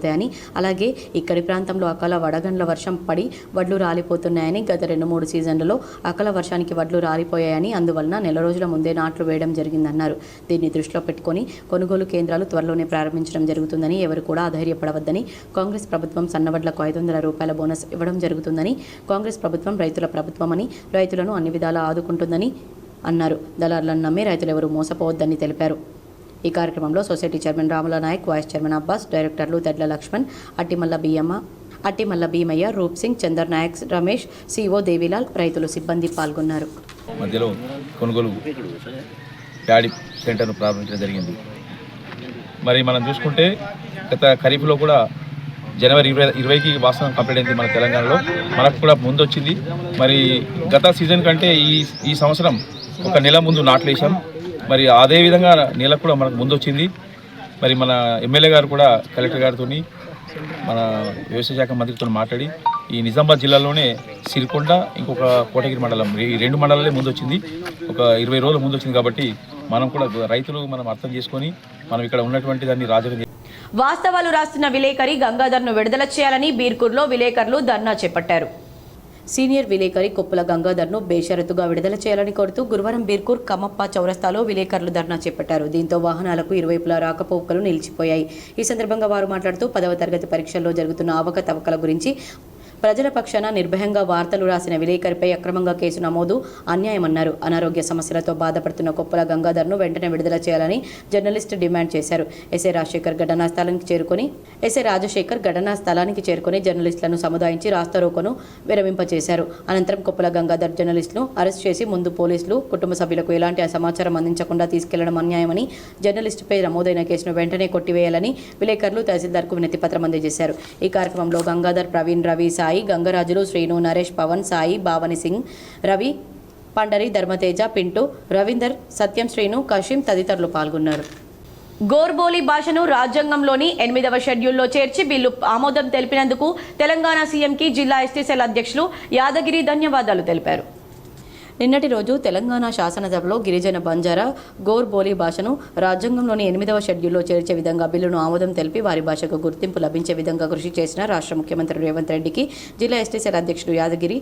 అలాగే ఇక్కడి ప్రాంతంలో అకాల వడగండ్ల వర్షం పడి వడ్లు రాలిపోతున్నాయని గత 2-3 సీజన్లలో అకాల వర్షానికి వడ్లు రాలిపోయాయని అందువలన నెల రోజుల ముందే నాట్లు వేయడం జరిగిందన్నారు. దీన్ని దృష్టిలో పెట్టుకుని కొనుగోలు కేంద్రాలు త్వరలోనే ప్రారంభించడం జరుగుతుందని ఎవరు కూడా అధైర్యపడవద్దని కాంగ్రెస్ ప్రభుత్వం సన్నవడ్లకు 500 రూపాయల బోనస్ ఇవ్వడం జరుగుతుందని కాంగ్రెస్ ప్రభుత్వం రైతుల ప్రభుత్వమని రైతులను అన్ని విధాలా ఆదుకుంటుందని అన్నారు. దళారులను నమ్మి రైతులు ఎవరూ మోసపోవద్దని తెలిపారు. ఈ కార్యక్రమంలో సొసైటీ చైర్మన్ రాములా నాయక్, వైస్ చైర్మన్ అబ్బాస్, డైరెక్టర్లు తెడ్ల లక్ష్మణ్, అట్టిమల్ల భీమయ్య, రూప్ సింగ్, చందర్ నాయక్, రమేష్, సిఓ దేవిలాల్, రైతులు సిబ్బంది పాల్గొన్నారు. మధ్యలో కొనుగోలు ప్యాడీ సెంటర్ను ప్రారంభించడం జరిగింది. మరి మనం చూసుకుంటే గత ఖరీఫ్లో కూడా జనవరి 20కి వాస్తవం కంప్లీట్ అయింది మన తెలంగాణలో. మనకు కూడా ముందు వచ్చింది. మరి గత సీజన్ కంటే ఈ సంవత్సరం ఒక నెల ముందు నాట్లు వేసాం. మరి అదేవిధంగా నెల కూడా మనకు ముందు వచ్చింది. మరి మన ఎమ్మెల్యే గారు కూడా కలెక్టర్ గారితో మన వ్యవసాయ శాఖ మంత్రితో మాట్లాడి ఈ నిజామాబాద్ జిల్లాలోనే సిరికొండ ఇంకొక కోటగిరి మండలం ఈ 2 మండలాలే ముందు వచ్చింది. ఒక 20 రోజుల ముందు వచ్చింది. కాబట్టి మనం కూడా రైతులు మనం అర్థం చేసుకొని మనం ఇక్కడ ఉన్నటువంటి దాన్ని రాజకీయ వాస్తవాలు రాస్తున్న విలేకరి గంగాధర్ను విడుదల చేయాలని బీర్కూర్లో విలేకరులు ధర్నా చేపట్టారు. సీనియర్ విలేకరి కొప్పుల గంగాధర్ను బేషరతుగా విడుదల చేయాలని కోరుతూ గురువారం బీర్కూర్ కమప్ప చౌరస్తాలో విలేకరులు ధర్నా చేపట్టారు. దీంతో వాహనాలకు ఇరువైపులా రాకపోకలు నిలిచిపోయాయి. ఈ సందర్భంగా వారు మాట్లాడుతూ 10వ తరగతి పరీక్షల్లో జరుగుతున్న అవకతవకల గురించి ప్రజల పక్షాన నిర్భయంగా వార్తలు రాసిన విలేకరిపై అక్రమంగా కేసు నమోదు అన్యాయమన్నారు. అనారోగ్య సమస్యలతో బాధపడుతున్న కొప్పుల గంగాధర్ను వెంటనే విడుదల చేయాలని జర్నలిస్టు డిమాండ్ చేశారు. ఎస్ఐ రాజశేఖర్ ఘటనా స్థలానికి చేరుకొని జర్నలిస్టులను సముదాయించి రాస్తారోకోను విరమింపచేశారు. అనంతరం కొప్పుల గంగాధర్ జర్నలిస్టును అరెస్ట్ చేసి ముందు పోలీసులు కుటుంబ సభ్యులకు ఎలాంటి సమాచారం అందించకుండా తీసుకెళ్లడం అన్యాయమని జర్నలిస్టుపై నమోదైన కేసును వెంటనే కొట్టివేయాలని విలేకరులు తహసీల్దార్కు వినతిపత్రం అందజేశారు. ఈ కార్యక్రమంలో గంగాధర్, ప్రవీణ్, రవి, సాయి, గంగరాజులు, శ్రీను, నరేష్, పవన్, సాయి, భావని సింగ్, రవి, పండరి, ధర్మతేజ, పింటూ, రవీందర్, సత్యం, శ్రీను, కషీం తదితరులు పాల్గొన్నారు. గోర్బోలి భాషను రాజ్యాంగంలోని 8వ షెడ్యూల్లో చేర్చి బిల్లు ఆమోదం తెలిపినందుకు తెలంగాణ సీఎంకి జిల్లా ఎస్టీ సెల్ అధ్యక్షులు యాదగిరి ధన్యవాదాలు తెలిపారు. నిన్నటి రోజు తెలంగాణ శాసనసభలో గిరిజన బంజారా గోర్బోలి భాషను రాజ్యాంగంలోని 8వ షెడ్యూల్లో చేర్చే విధంగా బిల్లును ఆమోదం తెలిపి వారి భాషకు గుర్తింపు లభించే విధంగా కృషి చేసిన రాష్ట్ర ముఖ్యమంత్రి రేవంత్ రెడ్డికి జిల్లా ఎస్టీ సెల్ అధ్యక్షుడు యాదగిరి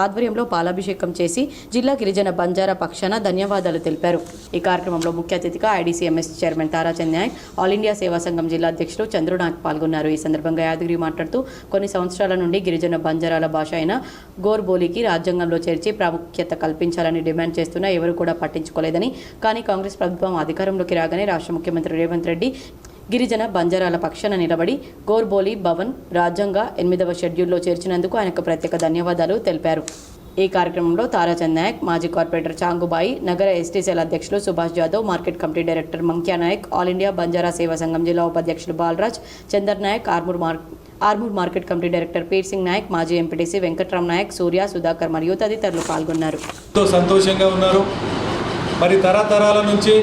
ఆధ్వర్యంలో పాలాభిషేకం చేసి జిల్లా గిరిజన బంజారా పక్షాన ధన్యవాదాలు తెలిపారు. ఈ కార్యక్రమంలో ముఖ్య అతిథిగా IDCMS chairman Tarachand Nayak, all India Seva Sangham జిల్లా అధ్యక్షుడు చంద్రునాథ్ పాల్గొన్నారు. ఈ సందర్భంగా యాదగిరి మాట్లాడుతూ కొన్ని సంవత్సరాల నుండి గిరిజన బంజారాల భాష అయిన గోర్బోలికి రాజ్యాంగంలో చేర్చి ప్రాముఖ్యత కల్పించాలని డిమాండ్ చేస్తున్నా ఎవరు కూడా పట్టించుకోలేదని, కానీ కాంగ్రెస్ ప్రభుత్వం అధికారంలోకి రాగానే రాష్ట్ర ముఖ్యమంత్రి రేవంత్ రెడ్డి గిరిజన బంజారాల పక్షాన నిలబడి గోర్బోలి భవన్ రాజ్యాంగ 8వ షెడ్యూల్లో చేర్చినందుకు ఆయనకు ప్రత్యేక ధన్యవాదాలు తెలిపారు. ఈ కార్యక్రమంలో తారాచంద్ నాయక్, మాజీ కార్పొరేటర్ చాంగుబాయి, నగర ఎస్టీ సెల్ అధ్యక్షులు Subhash Jadhav, market committee director Mankya Naik, all India Banjara Seva Sangham జిల్లా ఉపాధ్యక్షులు Balraj, Chander Naik, Armoor market committee director Peer Singh Naik, మాజీ ఎంపీటీసీ వెంకట్రామ్ నాయక్, సూర్య, సుధాకర్ మరియు తదితరులు పాల్గొన్నారు. సంతోషంగా ఉన్నారు. మరి తరతరాల నుంచి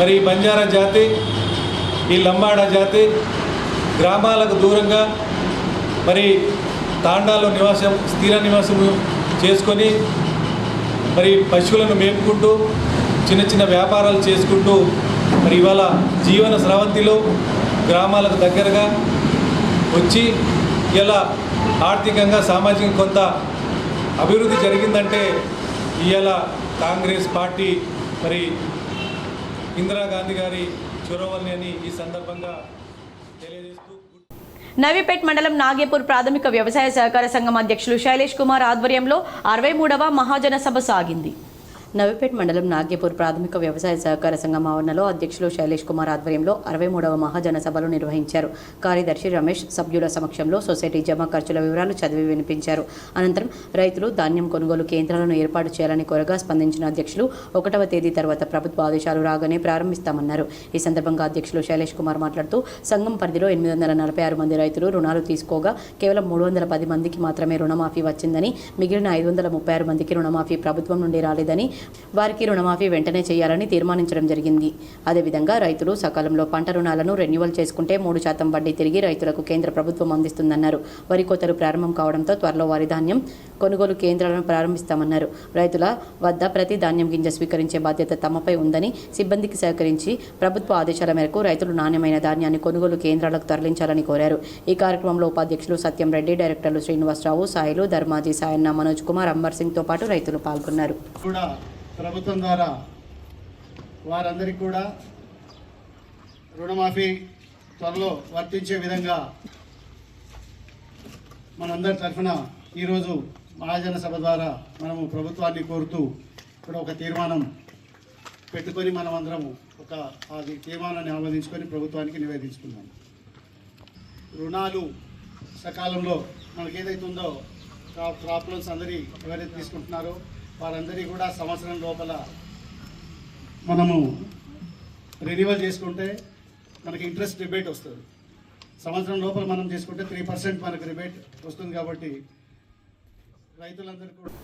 మరి బంజారా జాతి, ఈ లంబాడా జాతి గ్రామాలకు దూరంగా మరి తాండాలో స్థిర నివాసం చేసుకొని మరి పశువులను మేపుకుంటూ చిన్న చిన్న వ్యాపారాలు చేసుకుంటూ మరి ఇవాళ జీవన స్రవంతిలో గ్రామాలకు దగ్గరగా వచ్చి ఇలా ఆర్థికంగా సామాజికంగా కొంత అభివృద్ధి జరిగిందంటే ఇవాళ కాంగ్రెస్ పార్టీ మరి ఇందిరాగాంధీ గారి చొరవని అని ఈ సందర్భంగా తెలియజేస్తూ నవీపేట్ మండలం నాగేపూర్ ప్రాథమిక వ్యవసాయ సహకార సంఘం అధ్యక్షులు శైలేష్ కుమార్ ఆధ్వర్యంలో 63వ మహాజన సభ సాగింది. నవిపేట్ మండలం నాగ్యపూర్ ప్రాథమిక వ్యవసాయ సహకార సంఘం ఆవరణలో అధ్యక్షులు శైలేష్ కుమార్ ఆధ్వర్యంలో 63వ మహాజన సభలు నిర్వహించారు. కార్యదర్శి రమేష్ సభ్యుల సమక్షంలో సొసైటీ జమా ఖర్చుల వివరాలు చదివి వినిపించారు. అనంతరం రైతులు ధాన్యం కొనుగోలు కేంద్రాలను ఏర్పాటు చేయాలని కోరగా స్పందించిన అధ్యక్షులు 1వ తేదీ తర్వాత ప్రభుత్వ ఆదేశాలు రాగానే ప్రారంభిస్తామన్నారు. ఈ సందర్భంగా అధ్యక్షులు శైలేష్ కుమార్ మాట్లాడుతూ సంఘం పరిధిలో 846 మంది రైతులు రుణాలు తీసుకోగా కేవలం 310 మందికి మాత్రమే రుణమాఫీ వచ్చిందని, మిగిలిన 536 మందికి రుణమాఫీ ప్రభుత్వం నుండి రాలేదని, వారికి రుణమాఫీ వెంటనే చేయాలని తీర్మానించడం జరిగింది. అదేవిధంగా రైతులు సకాలంలో పంట రుణాలను రెన్యువల్ చేసుకుంటే 3% వడ్డీ తిరిగి రైతులకు కేంద్ర ప్రభుత్వం అందిస్తుందన్నారు. వరి కోతలు ప్రారంభం కావడంతో త్వరలో వరి ధాన్యం కొనుగోలు కేంద్రాలను ప్రారంభిస్తామన్నారు. రైతుల వద్ద ప్రతి ధాన్యం గింజ స్వీకరించే బాధ్యత తమపై ఉందని, సిబ్బందికి సహకరించి ప్రభుత్వ ఆదేశాల మేరకు రైతులు నాణ్యమైన ధాన్యాన్ని కొనుగోలు కేంద్రాలకు తరలించాలని కోరారు. ఈ కార్యక్రమంలో ఉపాధ్యక్షులు సత్యం రెడ్డి, డైరెక్టర్లు శ్రీనివాసరావు, సాయిలు, ధర్మాజీ, సాయన్న, మనోజ్ కుమార్, అంబర్ సింగ్తో పాటు రైతులు పాల్గొన్నారు. ప్రభుత్వం ద్వారా వారందరికీ కూడా రుణమాఫీ త్వరలో వర్తించే విధంగా మనందరి తరఫున ఈరోజు మహాజన సభ ద్వారా మనము ప్రభుత్వాన్ని కోరుతూ ఇక్కడ ఒక తీర్మానం పెట్టుకొని మనం అందరము అది తీర్మానాన్ని ఆమోదించుకొని ప్రభుత్వానికి నివేదించుకున్నాం. రుణాలు సకాలంలో మనకి ఏదైతే ఉందో క్రాప్ లోన్స్ అందరి ఎవరైతే తీసుకుంటున్నారో వారందరికీ కూడా సంవత్సరం లోపల మనము రెన్యువల్ చేసుకుంటే మనకి ఇంట్రెస్ట్ రిబేట్ వస్తుంది. సంవత్సరం లోపల మనం చేసుకుంటే 3% మనకు రిబేట్ వస్తుంది. కాబట్టి రైతులందరూ కూడా.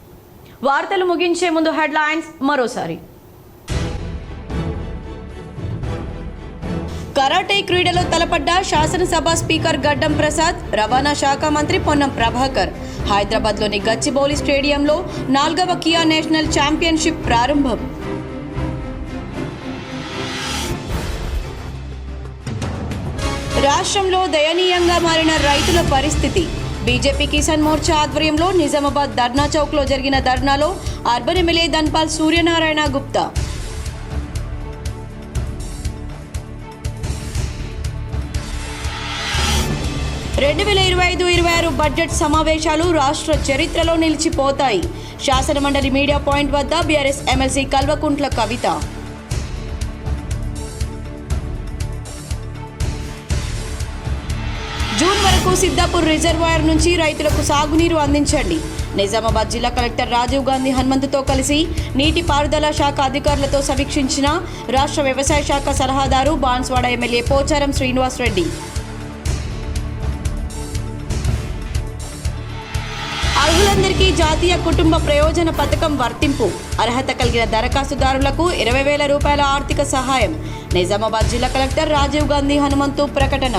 వార్తలు ముగించే ముందు హెడ్లైన్స్ మరోసారి. కరాటే క్రీడలో తలపడ్డ శాసనసభ స్పీకర్ గడ్డం ప్రసాద్, రవాణా శాఖ మంత్రి పొన్నం ప్రభాకర్. హైదరాబాద్లోని గచ్చిబౌలి స్టేడియంలో 4వ కియా నేషనల్ ఛాంపియన్షిప్ ప్రారంభం. రాష్ట్రంలో దయనీయంగా మారిన రైతుల పరిస్థితి. బీజేపీ కిసాన్ మోర్చా ఆధ్వర్యంలో నిజామాబాద్ ధర్నా చౌక్లో జరిగిన ధర్నాలో అర్బన్ ఎమ్మెల్యే ధన్పాల్ సూర్యనారాయణ గుప్తా. రెండు 2025-26 బడ్జెట్ సమావేశాలు రాష్ట్ర చరిత్రలో నిలిచిపోతాయి. శాసనమండలి మీడియా పాయింట్ వద్ద BRS MLC Kalvakuntla Kavitha. June వరకు సిద్దాపూర్ రిజర్వాయర్ నుంచి రైతులకు సాగునీరు అందించండి. నిజామాబాద్ జిల్లా కలెక్టర్ రాజీవ్ గాంధీ హనుమంతుతో కలిసి నీటిపారుదల శాఖ అధికారులతో సమీక్షించిన రాష్ట్ర వ్యవసాయ శాఖ సలహాదారు బాన్స్వాడ ఎమ్మెల్యే పోచారం శ్రీనివాస్ రెడ్డి. అర్హులందరికీ జాతీయ కుటుంబ ప్రయోజన పథకం వర్తింపు. అర్హత కలిగిన దరఖాస్తుదారులకు 20,000 రూపాయల ఆర్థిక సహాయం. నిజామాబాద్ జిల్లా కలెక్టర్ రాజీవ్ గాంధీ హనుమంతు ప్రకటన.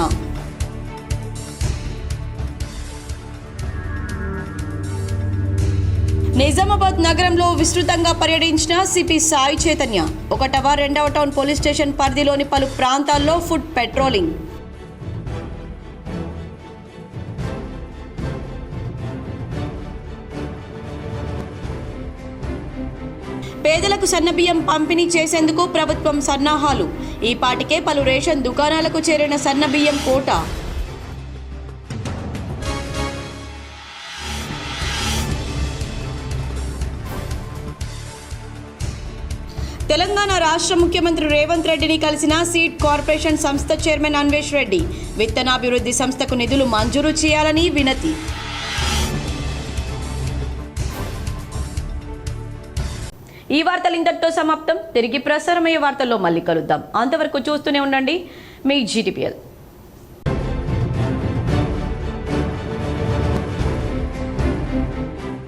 నిజామాబాద్ నగరంలో విస్తృతంగా పర్యటించిన సిపి సాయి చైతన్య. 1వ, 2వ టౌన్ పోలీస్ స్టేషన్ పరిధిలోని పలు ప్రాంతాల్లో ఫుడ్ పెట్రోలింగ్. పేదలకు సన్నబియ్యం పంపిణీ చేసేందుకు ప్రభుత్వం సన్నాహాలు. ఈ పాటికే పలు రేషన్ దుకాణాలకు చేరిన సన్నబియ్యం కోట. తెలంగాణ రాష్ట్ర ముఖ్యమంత్రి రేవంత్ రెడ్డిని కలిసిన సీడ్ కార్పొరేషన్ సంస్థ చైర్మన్ అన్వేష్ రెడ్డి. విత్తనాభివృద్ధి సంస్థకు నిధులు మంజూరు చేయాలని వినతి. ఈ వార్తలు ఇంతటితో సమాప్తం. తిరిగి ప్రసారమయ్యే వార్తల్లో మళ్ళీ కలుద్దాం. అంతవరకు చూస్తూనే ఉండండి మీ GTPL.